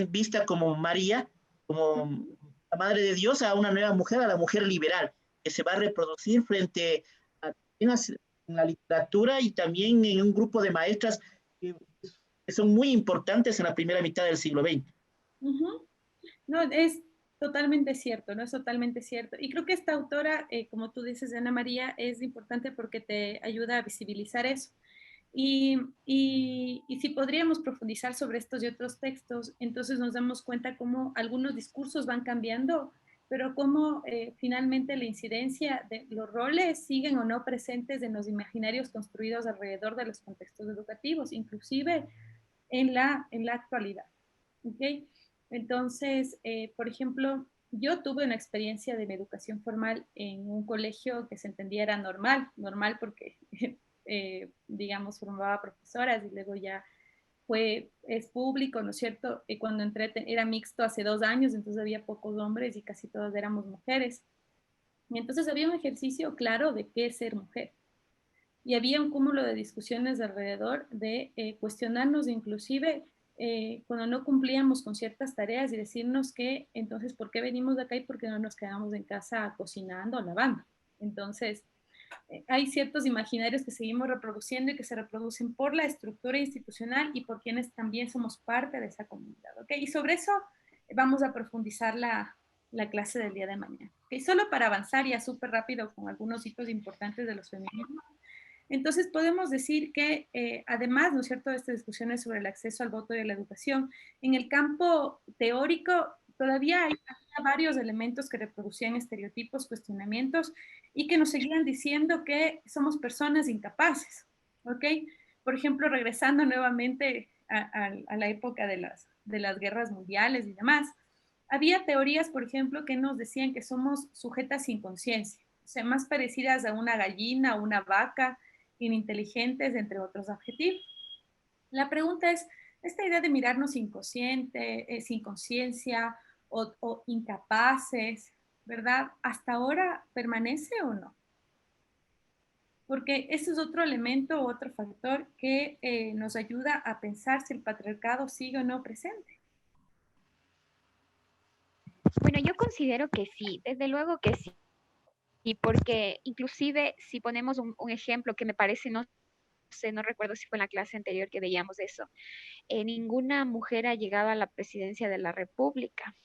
vista como María, como la madre de Dios, a una nueva mujer, a la mujer liberal, que se va a reproducir frente a en la literatura y también en un grupo de maestras que son muy importantes en la primera mitad del siglo XX. No, es totalmente cierto, ¿no? Es totalmente cierto. Y creo que esta autora, como tú dices, Ana María, es importante porque te ayuda a visibilizar eso. Y si podríamos profundizar sobre estos y otros textos, entonces nos damos cuenta cómo algunos discursos van cambiando, pero cómo finalmente la incidencia de los roles siguen o no presentes en los imaginarios construidos alrededor de los contextos educativos, inclusive en la actualidad. ¿Okay? Entonces, por ejemplo, yo tuve una experiencia de mi educación formal en un colegio que se entendía era normal porque digamos, formaba profesoras y luego ya es público, ¿no es cierto? Y cuando entré era mixto hace 2 años, entonces había pocos hombres y casi todas éramos mujeres. Y entonces había un ejercicio claro de qué es ser mujer. Y había un cúmulo de discusiones alrededor de cuestionarnos inclusive cuando no cumplíamos con ciertas tareas y decirnos que entonces, ¿por qué venimos de acá y por qué no nos quedamos en casa cocinando o lavando? Entonces, hay ciertos imaginarios que seguimos reproduciendo y que se reproducen por la estructura institucional y por quienes también somos parte de esa comunidad, ¿ok? Y sobre eso vamos a profundizar la clase del día de mañana, ¿ok? Solo para avanzar ya súper rápido con algunos hitos importantes de los feminismos. Entonces podemos decir que además, ¿no es cierto?, de estas discusiones sobre el acceso al voto y a la educación, en el campo teórico todavía hay varios elementos que reproducían estereotipos, cuestionamientos y que nos seguían diciendo que somos personas incapaces, ¿ok? Por ejemplo, regresando nuevamente a la época de las guerras mundiales y demás, había teorías, por ejemplo, que nos decían que somos sujetas sin conciencia, o sea, más parecidas a una gallina o una vaca, ininteligentes, entre otros adjetivos. La pregunta es, esta idea de mirarnos inconsciente, sin conciencia o incapaces, ¿verdad? ¿Hasta ahora permanece o no? Porque ese es otro elemento, otro factor que nos ayuda a pensar si el patriarcado sigue o no presente. Bueno, yo considero que sí, desde luego que sí. Y porque inclusive si ponemos un ejemplo que me parece, no sé, no recuerdo si fue en la clase anterior que veíamos eso, ninguna mujer ha llegado a la presidencia de la República.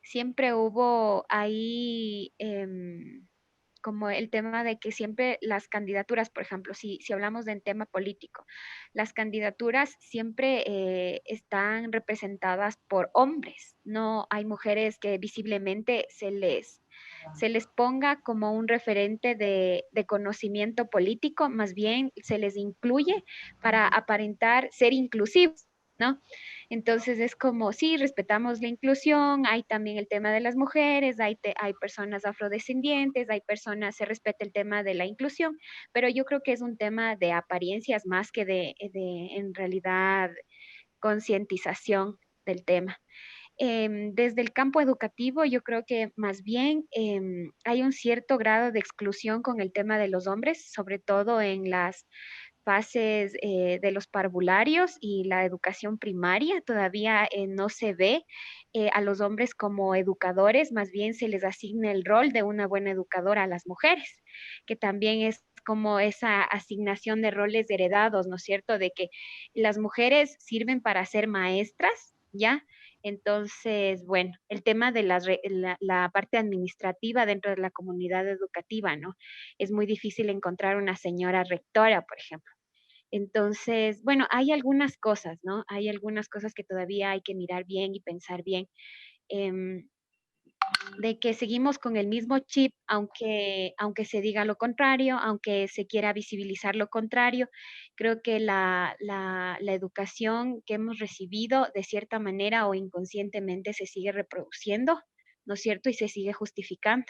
Siempre hubo ahí como el tema de que siempre las candidaturas, por ejemplo, si hablamos del tema político, las candidaturas siempre están representadas por hombres. No hay mujeres que visiblemente se les ponga como un referente de conocimiento político, más bien se les incluye para aparentar ser inclusivos, ¿no? Entonces es como, sí, respetamos la inclusión, hay también el tema de las mujeres, hay personas afrodescendientes, hay personas, se respeta el tema de la inclusión, pero yo creo que es un tema de apariencias más que de en realidad, concientización del tema. Desde el campo educativo, yo creo que más bien hay un cierto grado de exclusión con el tema de los hombres, sobre todo en las fases de los parvularios y la educación primaria. Todavía no se ve a los hombres como educadores, más bien se les asigna el rol de una buena educadora a las mujeres, que también es como esa asignación de roles heredados, ¿no es cierto? De que las mujeres sirven para ser maestras, ¿ya? Entonces, bueno, el tema de la parte administrativa dentro de la comunidad educativa, ¿no? Es muy difícil encontrar una señora rectora, por ejemplo. Entonces, bueno, hay algunas cosas, ¿no? Hay algunas cosas que todavía hay que mirar bien y pensar bien. em, de que seguimos con el mismo chip, aunque se diga lo contrario, aunque se quiera visibilizar lo contrario. Creo que la educación que hemos recibido de cierta manera o inconscientemente se sigue reproduciendo, ¿no es cierto? Y se sigue justificando.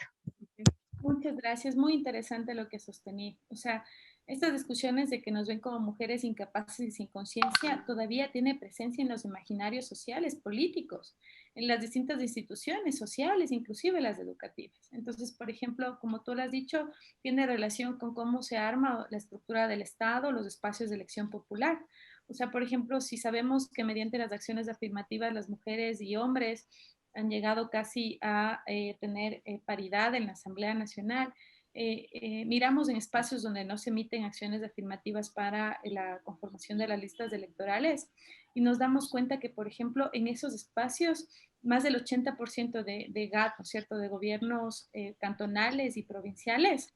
Muchas gracias, muy interesante lo que sostení. O sea, estas discusiones de que nos ven como mujeres incapaces y sin conciencia todavía tiene presencia en los imaginarios sociales, políticos, en las distintas instituciones sociales, inclusive las educativas. Entonces, por ejemplo, como tú lo has dicho, tiene relación con cómo se arma la estructura del Estado, los espacios de elección popular. O sea, por ejemplo, si sabemos que mediante las acciones afirmativas las mujeres y hombres han llegado casi a tener paridad en la Asamblea Nacional. Miramos en espacios donde no se emiten acciones afirmativas para la conformación de las listas electorales y nos damos cuenta que, por ejemplo, en esos espacios, más del 80% de GAT, ¿no es cierto?, de gobiernos cantonales y provinciales,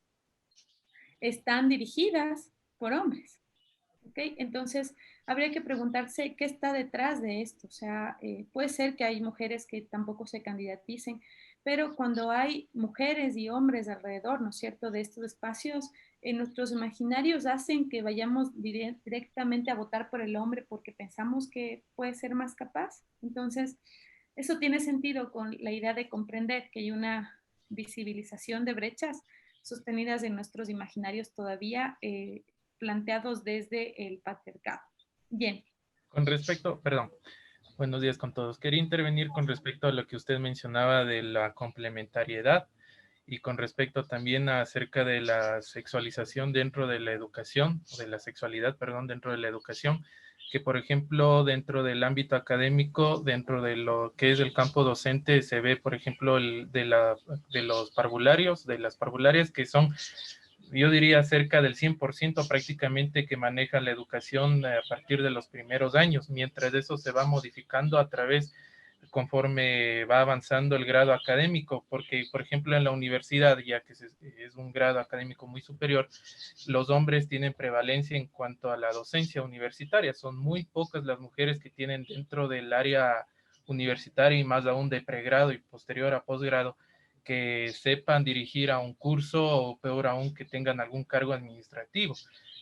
están dirigidas por hombres. ¿Okay? Entonces, habría que preguntarse qué está detrás de esto. O sea, puede ser que hay mujeres que tampoco se candidaticen, pero cuando hay mujeres y hombres alrededor, ¿no es cierto?, de estos espacios, nuestros imaginarios hacen que vayamos directamente a votar por el hombre porque pensamos que puede ser más capaz. Entonces, eso tiene sentido con la idea de comprender que hay una visibilización de brechas sostenidas en nuestros imaginarios todavía planteados desde el patriarcado. Bien. Con respecto, perdón, buenos días con todos. Quería intervenir con respecto a lo que usted mencionaba de la complementariedad y con respecto también acerca de la sexualización dentro de la educación, de la sexualidad, perdón, dentro de la educación, que por ejemplo dentro del ámbito académico, dentro de lo que es el campo docente, se ve por ejemplo de los parvularios, de las parvularias que son, yo diría cerca del 100% prácticamente que maneja la educación a partir de los primeros años, mientras eso se va modificando a través conforme va avanzando el grado académico, porque por ejemplo en la universidad, ya que es un grado académico muy superior, los hombres tienen prevalencia en cuanto a la docencia universitaria, son muy pocas las mujeres que tienen dentro del área universitaria y más aún de pregrado y posterior a posgrado, que sepan dirigir a un curso o peor aún que tengan algún cargo administrativo.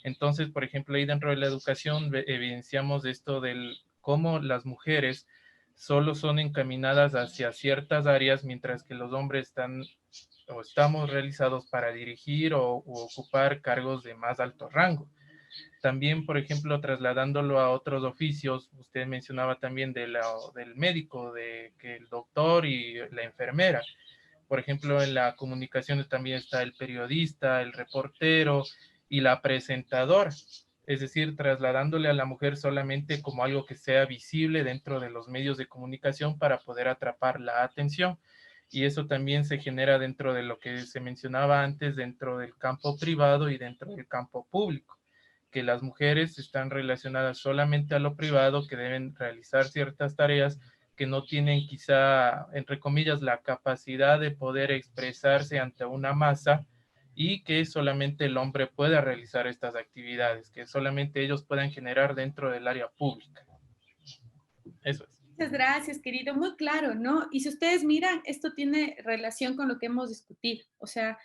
Entonces, por ejemplo, ahí dentro de la educación evidenciamos esto del cómo las mujeres solo son encaminadas hacia ciertas áreas, mientras que los hombres están o estamos realizados para dirigir o ocupar cargos de más alto rango. También, por ejemplo, trasladándolo a otros oficios, usted mencionaba también del médico, de que el doctor y la enfermera. Por ejemplo, en la comunicación también está el periodista, el reportero y la presentadora. Es decir, trasladándole a la mujer solamente como algo que sea visible dentro de los medios de comunicación para poder atrapar la atención. y eso también se genera dentro de lo que se mencionaba antes, dentro del campo privado y dentro del campo público, que las mujeres están relacionadas solamente a lo privado, que deben realizar ciertas tareas que no tienen quizá, entre comillas, la capacidad de poder expresarse ante una masa, y que solamente el hombre pueda realizar estas actividades, que solamente ellos puedan generar dentro del área pública. Eso es. Muchas gracias, querido. Muy claro, ¿no? Y si ustedes miran, esto tiene relación con lo que hemos discutido, o sea,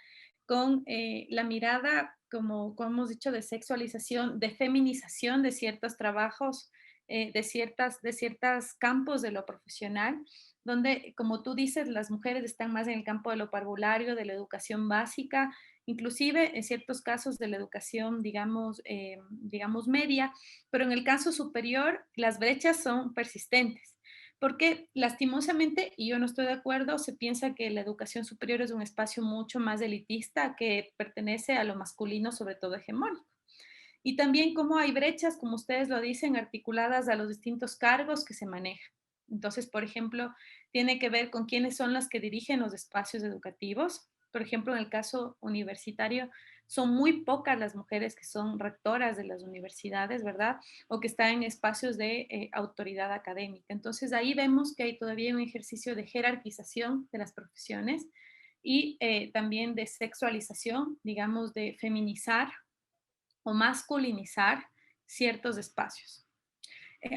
con la mirada, como hemos dicho, de sexualización, de feminización de ciertos trabajos, de ciertos campos de lo profesional, donde, como tú dices, las mujeres están más en el campo de lo parvulario, de la educación básica, inclusive en ciertos casos de la educación, digamos media, pero en el caso superior las brechas son persistentes. Porque lastimosamente, y yo no estoy de acuerdo, se piensa que la educación superior es un espacio mucho más elitista que pertenece a lo masculino, sobre todo hegemónico. Y también cómo hay brechas, como ustedes lo dicen, articuladas a los distintos cargos que se manejan. Entonces, por ejemplo, tiene que ver con quiénes son las que dirigen los espacios educativos. Por ejemplo, en el caso universitario, son muy pocas las mujeres que son rectoras de las universidades, ¿verdad? O que están en espacios de autoridad académica. Entonces, ahí vemos que hay todavía un ejercicio de jerarquización de las profesiones y también de sexualización, digamos, de feminizar o masculinizar ciertos espacios.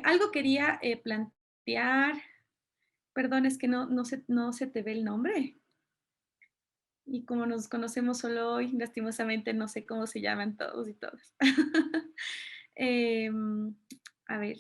Algo quería plantear, perdón, es que no se te ve el nombre. Y como nos conocemos solo hoy, lastimosamente no sé cómo se llaman todos y todas. A ver,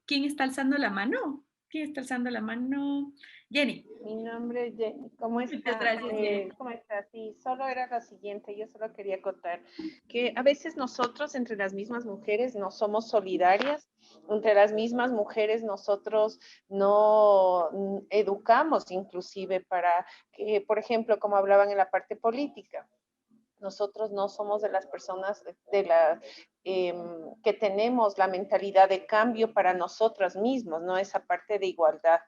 ¿quién está alzando la mano? ¿Quién está alzando la mano? Jenny. Mi nombre es Jenny. ¿Cómo está? Muchas gracias, Jenny. ¿Cómo está? Sí, solo era lo siguiente, yo solo quería contar que a veces nosotros entre las mismas mujeres no somos solidarias, entre las mismas mujeres nosotros no educamos inclusive para que, por ejemplo, como hablaban en la parte política, nosotros no somos de las personas que tenemos la mentalidad de cambio para nosotras mismos, ¿no? Esa parte de igualdad,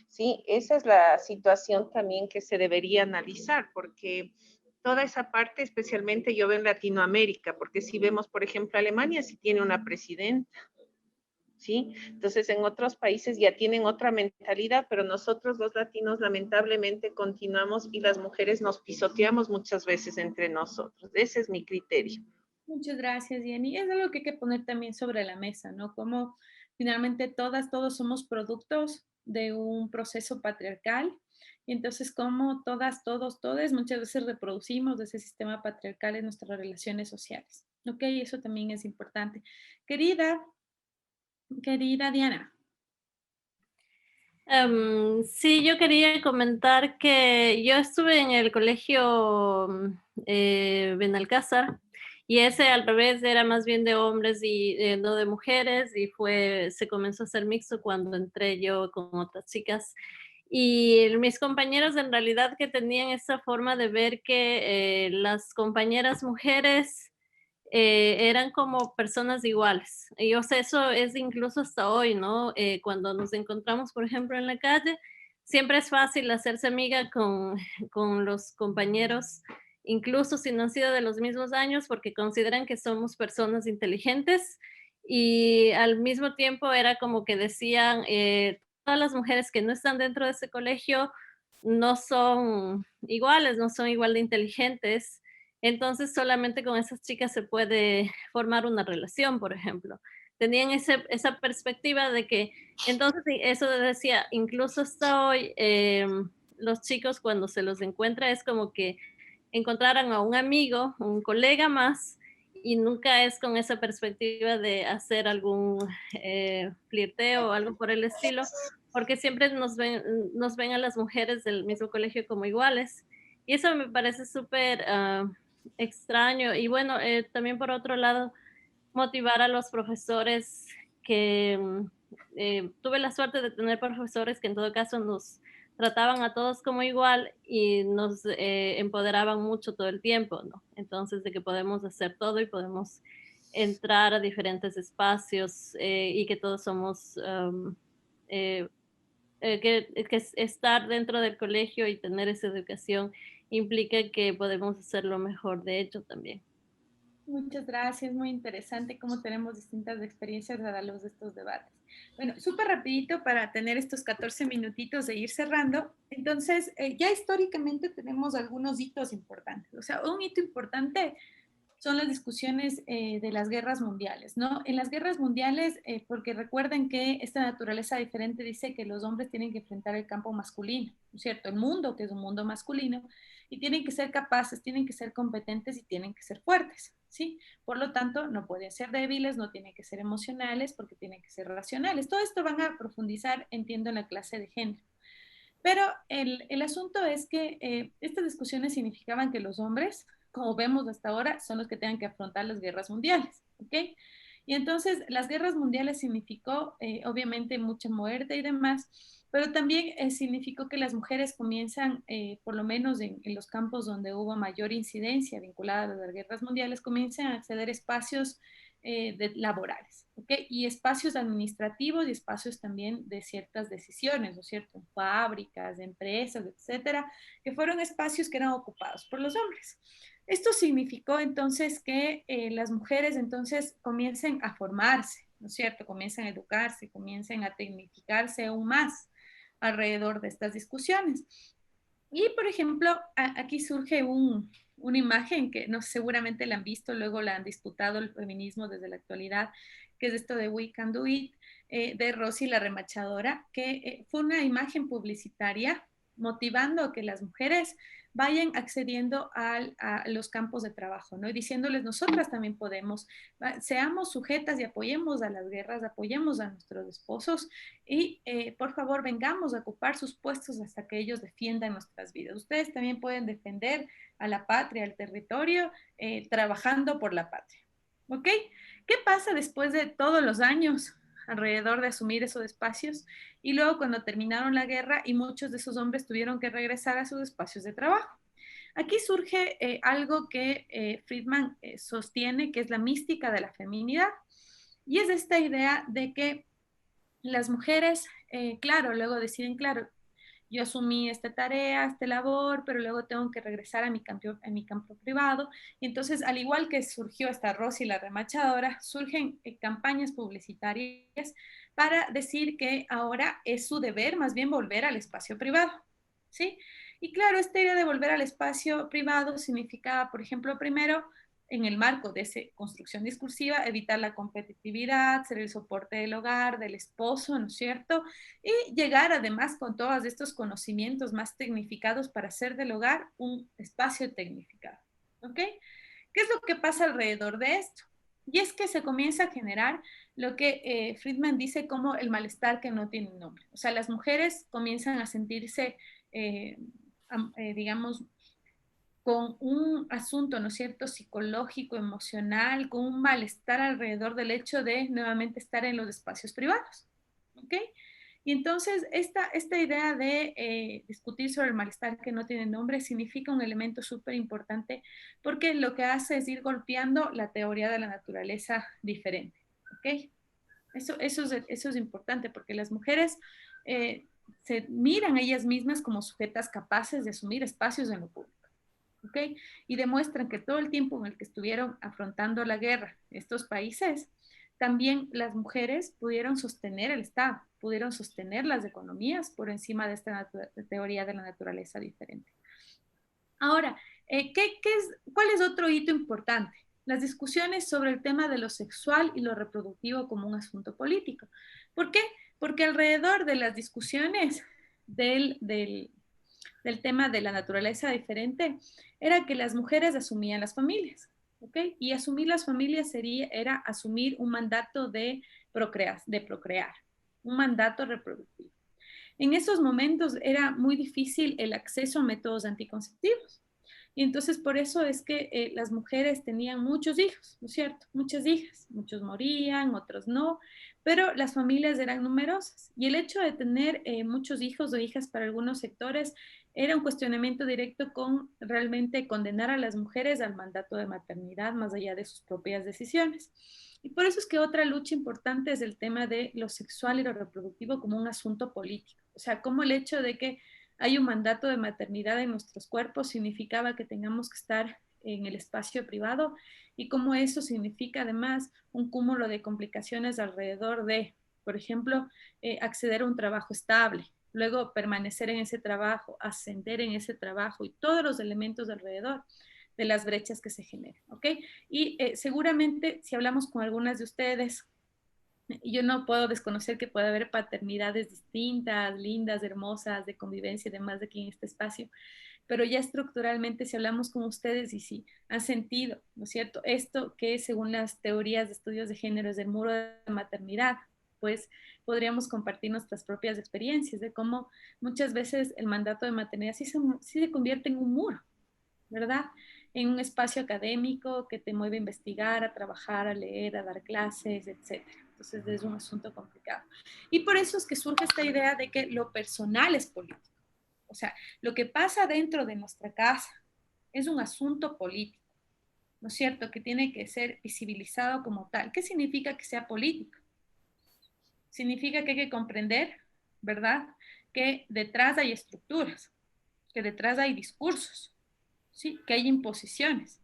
¿sí? Esa es la situación también que se debería analizar, porque toda esa parte, especialmente yo veo en Latinoamérica, porque si vemos, por ejemplo, Alemania sí tiene una presidenta, ¿sí? Entonces, en otros países ya tienen otra mentalidad, pero nosotros los latinos lamentablemente continuamos y las mujeres nos pisoteamos muchas veces entre nosotros. Ese es mi criterio. Muchas gracias, Jenny. Es algo que hay que poner también sobre la mesa, ¿no? Como finalmente todos somos productos de un proceso patriarcal. Y entonces, como todas muchas veces reproducimos ese sistema patriarcal en nuestras relaciones sociales. ¿Ok? Eso también es importante. Querida Diana. Sí, yo quería comentar que yo estuve en el colegio Benalcázar y ese al revés era más bien de hombres y no de mujeres y se comenzó a hacer mixto cuando entré yo con otras chicas. Y mis compañeros en realidad que tenían esa forma de ver que las compañeras mujeres eran como personas iguales. Y o sea, eso es incluso hasta hoy, ¿no? Cuando nos encontramos, por ejemplo, en la calle, siempre es fácil hacerse amiga con los compañeros, incluso si no han sido de los mismos años, porque consideran que somos personas inteligentes y al mismo tiempo era como que decían, todas las mujeres que no están dentro de ese colegio no son iguales, no son igual de inteligentes. Entonces solamente con esas chicas se puede formar una relación, por ejemplo. Tenían esa perspectiva de que, entonces eso decía, incluso hasta hoy, los chicos cuando se los encuentra es como que encontraran a un amigo, un colega más, y nunca es con esa perspectiva de hacer algún flirteo o algo por el estilo, porque siempre nos ven a las mujeres del mismo colegio como iguales. Y eso me parece súper extraño. Y bueno, también por otro lado, motivar a los profesores que tuve la suerte de tener profesores que en todo caso nos trataban a todos como igual y nos empoderaban mucho todo el tiempo, ¿no? Entonces, de que podemos hacer todo y podemos entrar a diferentes espacios y que todos somos estar dentro del colegio y tener esa educación implica que podemos hacerlo mejor de hecho también. Muchas gracias, muy interesante cómo tenemos distintas experiencias a la luz de estos debates. Bueno, súper rapidito para tener estos 14 minutitos de ir cerrando. Entonces, ya históricamente tenemos algunos hitos importantes. O sea, un hito importante son las discusiones de las guerras mundiales, ¿no? En las guerras mundiales, porque recuerden que esta naturaleza diferente dice que los hombres tienen que enfrentar el campo masculino, ¿no es cierto? El mundo, que es un mundo masculino, y tienen que ser capaces, tienen que ser competentes y tienen que ser fuertes, ¿sí? Por lo tanto, no pueden ser débiles, no tienen que ser emocionales, porque tienen que ser racionales. Todo esto van a profundizar, entiendo, en la clase de género. Pero el asunto es que estas discusiones significaban que los hombres, como vemos hasta ahora, son los que tengan que afrontar las guerras mundiales, ¿ok? Y entonces las guerras mundiales significó, obviamente, mucha muerte y demás, pero también significó que las mujeres comienzan, por lo menos en los campos donde hubo mayor incidencia vinculada a las guerras mundiales, comienzan a acceder a espacios laborales, ¿ok? Y espacios administrativos y espacios también de ciertas decisiones, ¿no es cierto? En fábricas, empresas, etcétera, que fueron espacios que eran ocupados por los hombres. Esto significó entonces que las mujeres entonces comiencen a formarse, ¿no es cierto? Comiencen a educarse, comiencen a tecnificarse aún más alrededor de estas discusiones. Y, por ejemplo, aquí surge una imagen que no, seguramente la han visto, luego la han disputado el feminismo desde la actualidad, que es esto de We Can Do It, de Rosy la remachadora, que fue una imagen publicitaria motivando a que las mujeres vayan accediendo a los campos de trabajo, ¿no? Y diciéndoles, nosotras también podemos, seamos sujetas y apoyemos a las guerras, apoyemos a nuestros esposos y por favor vengamos a ocupar sus puestos hasta que ellos defiendan nuestras vidas. Ustedes también pueden defender a la patria, al territorio, trabajando por la patria, ¿ok? ¿Qué pasa después de todos los años alrededor de asumir esos espacios? Y luego cuando terminaron la guerra y muchos de esos hombres tuvieron que regresar a sus espacios de trabajo. Aquí surge algo que Friedman sostiene, que es la mística de la feminidad, y es esta idea de que las mujeres, claro, luego deciden, claro, yo asumí esta tarea, esta labor, pero luego tengo que regresar a mi campo privado. Y entonces, al igual que surgió esta Rosy la remachadora, surgen campañas publicitarias para decir que ahora es su deber más bien volver al espacio privado, ¿sí? Y claro, esta idea de volver al espacio privado significaba, por ejemplo, primero, en el marco de esa construcción discursiva, evitar la competitividad, ser el soporte del hogar, del esposo, ¿no es cierto? Y llegar además con todos estos conocimientos más tecnificados para hacer del hogar un espacio tecnificado, ¿ok? ¿Qué es lo que pasa alrededor de esto? Y es que se comienza a generar lo que Friedman dice como el malestar que no tiene nombre. O sea, las mujeres comienzan a sentirse, digamos, con un asunto, ¿no es cierto?, psicológico, emocional, con un malestar alrededor del hecho de nuevamente estar en los espacios privados, ¿ok? Y entonces esta idea de discutir sobre el malestar que no tiene nombre significa un elemento súper importante porque lo que hace es ir golpeando la teoría de la naturaleza diferente, ¿ok? Eso es importante porque las mujeres se miran a ellas mismas como sujetas capaces de asumir espacios en lo público. ¿Okay? Y demuestran que todo el tiempo en el que estuvieron afrontando la guerra estos países, también las mujeres pudieron sostener el Estado, pudieron sostener las economías por encima de esta teoría de la naturaleza diferente. Ahora, ¿cuál es otro hito importante? Las discusiones sobre el tema de lo sexual y lo reproductivo como un asunto político. ¿Por qué? Porque alrededor de las discusiones del tema de la naturaleza diferente, era que las mujeres asumían las familias, ¿ok? Y asumir las familias era asumir un mandato de procrear, un mandato reproductivo. En esos momentos era muy difícil el acceso a métodos anticonceptivos. Y entonces por eso es que las mujeres tenían muchos hijos, ¿no es cierto? Muchas hijas, muchos morían, otros no, pero las familias eran numerosas. Y el hecho de tener muchos hijos o hijas para algunos sectores era un cuestionamiento directo con realmente condenar a las mujeres al mandato de maternidad más allá de sus propias decisiones. Y por eso es que otra lucha importante es el tema de lo sexual y lo reproductivo como un asunto político. O sea, como el hecho de que hay un mandato de maternidad en nuestros cuerpos significaba que tengamos que estar en el espacio privado y cómo eso significa además un cúmulo de complicaciones alrededor de, por ejemplo, acceder a un trabajo estable, luego permanecer en ese trabajo, ascender en ese trabajo y todos los elementos alrededor de las brechas que se generan, ¿ok? Y seguramente si hablamos con algunas de ustedes, yo no puedo desconocer que puede haber paternidades distintas, lindas, hermosas, de convivencia y demás de aquí en este espacio, pero ya estructuralmente si hablamos con ustedes y si han sentido, ¿no es cierto? Esto que según las teorías de estudios de género es el muro de maternidad, pues podríamos compartir nuestras propias experiencias de cómo muchas veces el mandato de maternidad sí se convierte en un muro, ¿verdad? En un espacio académico que te mueve a investigar, a trabajar, a leer, a dar clases, etc. Entonces es un asunto complicado. Y por eso es que surge esta idea de que lo personal es político. O sea, lo que pasa dentro de nuestra casa es un asunto político, ¿no es cierto? Que tiene que ser visibilizado como tal. ¿Qué significa que sea político? Significa que hay que comprender, ¿verdad? Que detrás hay estructuras, que detrás hay discursos, ¿sí? Que hay imposiciones,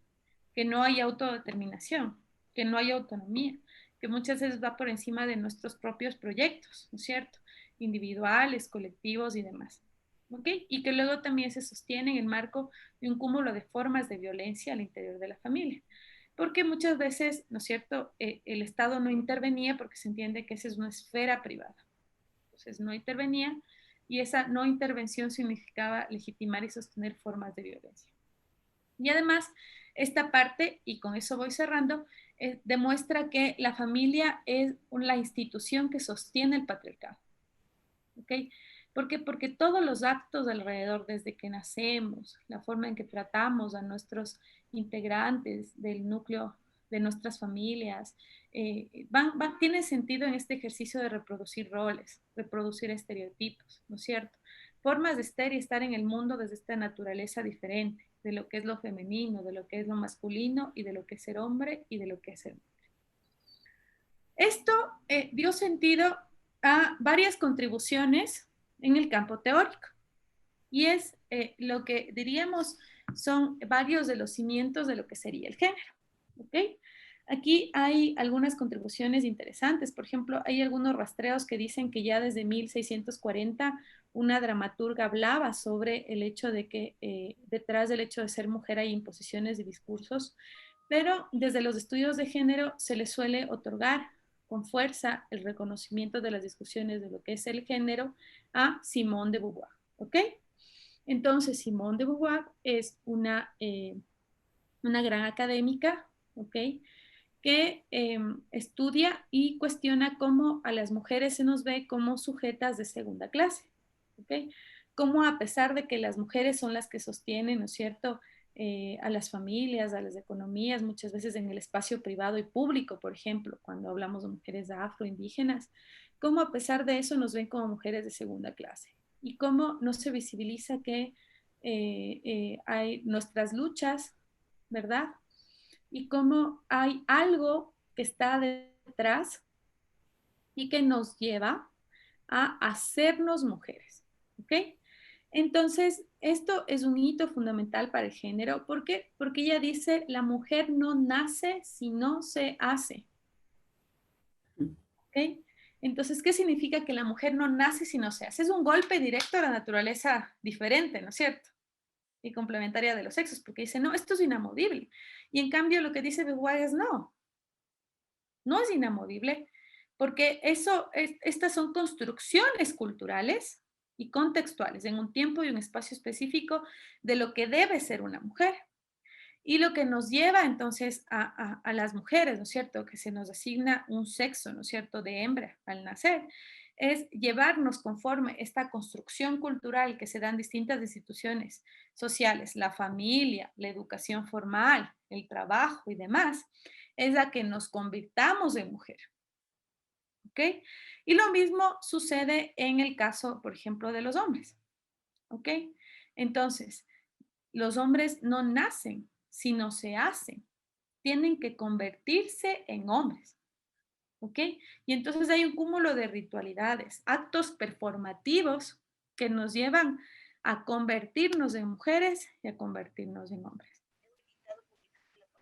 que no hay autodeterminación, que no hay autonomía, que muchas veces va por encima de nuestros propios proyectos, ¿no es cierto? Individuales, colectivos y demás. ¿Ok? Y que luego también se sostiene en el marco de un cúmulo de formas de violencia al interior de la familia. Porque muchas veces, ¿no es cierto?, el Estado no intervenía porque se entiende que esa es una esfera privada. Entonces no intervenía y esa no intervención significaba legitimar y sostener formas de violencia. Y además, esta parte, y con eso voy cerrando, demuestra que la familia es la institución que sostiene el patriarcado. ¿Ok? ¿Por qué? Porque todos los actos alrededor, desde que nacemos, la forma en que tratamos a nuestros integrantes del núcleo de nuestras familias, tienen sentido en este ejercicio de reproducir roles, reproducir estereotipos, ¿no es cierto? Formas de estar y estar en el mundo desde esta naturaleza diferente, de lo que es lo femenino, de lo que es lo masculino y de lo que es ser hombre y de lo que es ser mujer. Esto dio sentido a varias contribuciones en el campo teórico y es lo que diríamos son varios de los cimientos de lo que sería el género. ¿Ok? Aquí hay algunas contribuciones interesantes. Por ejemplo, hay algunos rastreos que dicen que ya desde 1640 una dramaturga hablaba sobre el hecho de que detrás del hecho de ser mujer hay imposiciones y discursos, pero desde los estudios de género se le suele otorgar con fuerza el reconocimiento de las discusiones de lo que es el género a Simone de Beauvoir. ¿Ok? Entonces, Simone de Beauvoir es una gran académica, ¿ok?, que estudia y cuestiona cómo a las mujeres se nos ve como sujetas de segunda clase, ¿ok? Cómo a pesar de que las mujeres son las que sostienen, ¿no es cierto?, a las familias, a las economías, muchas veces en el espacio privado y público, por ejemplo, cuando hablamos de mujeres afroindígenas, cómo a pesar de eso nos ven como mujeres de segunda clase y cómo no se visibiliza que hay nuestras luchas, ¿verdad? Y cómo hay algo que está detrás y que nos lleva a hacernos mujeres, ¿ok? Entonces, esto es un hito fundamental para el género. ¿Por qué? Porque ella dice, la mujer no nace si no se hace, ¿ok? Entonces, ¿qué significa que la mujer no nace si no se hace? Es un golpe directo a la naturaleza diferente, ¿no es cierto?, y complementaria de los sexos, porque dice, no, esto es inamovible. Y en cambio lo que dice Beauvoir es, no es inamovible, porque estas son construcciones culturales y contextuales en un tiempo y un espacio específico de lo que debe ser una mujer. Y lo que nos lleva entonces a las mujeres, ¿no es cierto?, que se nos asigna un sexo, ¿no es cierto?, de hembra al nacer, es llevarnos conforme esta construcción cultural que se da en distintas instituciones sociales, la familia, la educación formal, el trabajo y demás, es a que nos convirtamos en mujer. ¿Ok? Y lo mismo sucede en el caso, por ejemplo, de los hombres. ¿Ok? Entonces, los hombres no nacen, sino se hacen. Tienen que convertirse en hombres. ¿ok? Y entonces hay un cúmulo de ritualidades, actos performativos que nos llevan a convertirnos en mujeres y a convertirnos en hombres.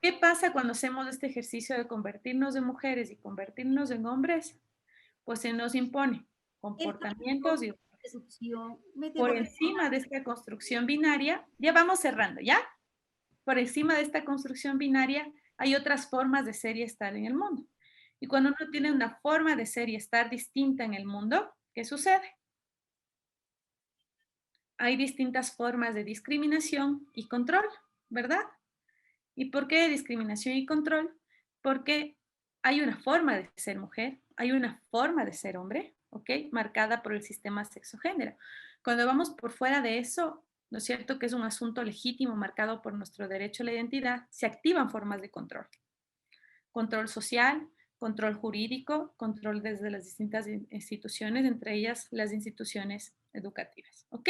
¿Qué pasa cuando hacemos este ejercicio de convertirnos en mujeres y convertirnos en hombres? Pues se nos impone comportamientos y por encima de esta construcción binaria, ya vamos cerrando, ¿ya? Por encima de esta construcción binaria hay otras formas de ser y estar en el mundo. Y cuando uno tiene una forma de ser y estar distinta en el mundo, ¿qué sucede? Hay distintas formas de discriminación y control, ¿verdad? ¿Y por qué discriminación y control? Porque hay una forma de ser mujer, hay una forma de ser hombre, ¿ok? Marcada por el sistema sexo-género. Cuando vamos por fuera de eso, ¿no es cierto? Que es un asunto legítimo marcado por nuestro derecho a la identidad, se activan formas de control. Control social, control jurídico, control desde las distintas instituciones, entre ellas las instituciones educativas, ¿ok?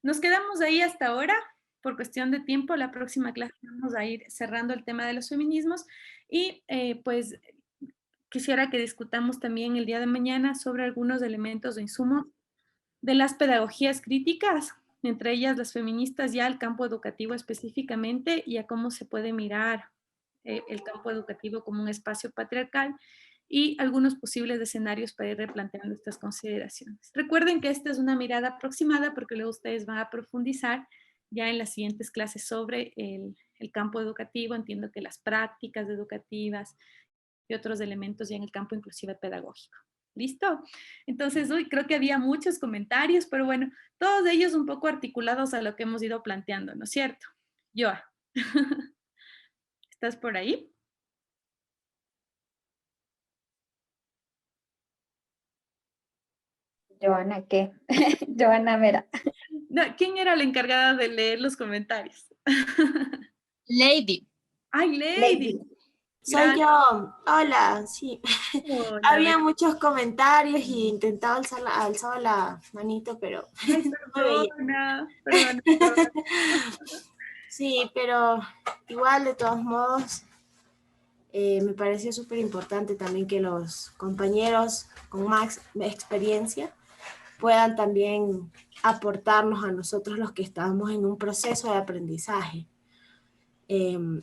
Nos quedamos ahí hasta ahora. Por cuestión de tiempo, la próxima clase vamos a ir cerrando el tema de los feminismos y pues quisiera que discutamos también el día de mañana sobre algunos elementos o insumos de las pedagogías críticas, entre ellas las feministas ya al campo educativo específicamente y a cómo se puede mirar el campo educativo como un espacio patriarcal y algunos posibles escenarios para ir replanteando estas consideraciones. Recuerden que esta es una mirada aproximada porque luego ustedes van a profundizar ya en las siguientes clases sobre el campo educativo. Entiendo que las prácticas educativas y otros elementos ya en el campo inclusive pedagógico. ¿Listo? Entonces, hoy creo que había muchos comentarios, pero bueno, todos ellos un poco articulados a lo que hemos ido planteando, ¿no es cierto? Joa, ¿estás por ahí? Joana, ¿qué? Joana Vera. No, ¿quién era la encargada de leer los comentarios? Lady. ¡Ay, Lady! Soy yo. Hola, sí. Hola, Había muchos comentarios y intentaba alzar la manito, pero Ay, perdona. Sí, pero igual de todos modos me pareció súper importante también que los compañeros con más experiencia puedan también aportarnos a nosotros los que estamos en un proceso de aprendizaje.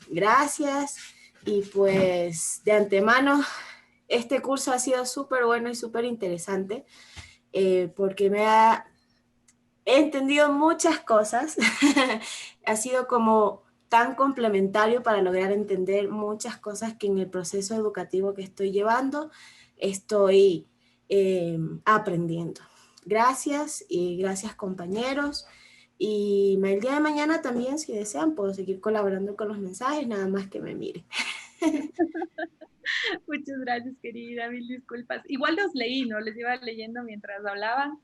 Gracias y pues de antemano este curso ha sido súper bueno y súper interesante porque he entendido muchas cosas. Ha sido como tan complementario para lograr entender muchas cosas que en el proceso educativo que estoy llevando estoy aprendiendo. Gracias y gracias compañeros. Y el día de mañana también, si desean, puedo seguir colaborando con los mensajes, nada más que me miren. Muchas gracias, querida, mil disculpas. Igual los leí, ¿no? Les iba leyendo mientras hablaban.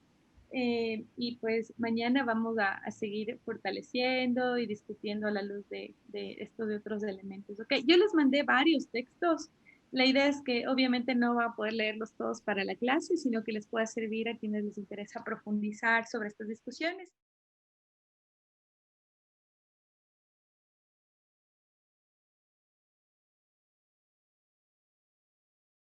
Y pues mañana vamos a seguir fortaleciendo y discutiendo a la luz de estos de otros elementos. Ok, yo les mandé varios textos. La idea es que obviamente no va a poder leerlos todos para la clase, sino que les pueda servir a quienes les interesa profundizar sobre estas discusiones.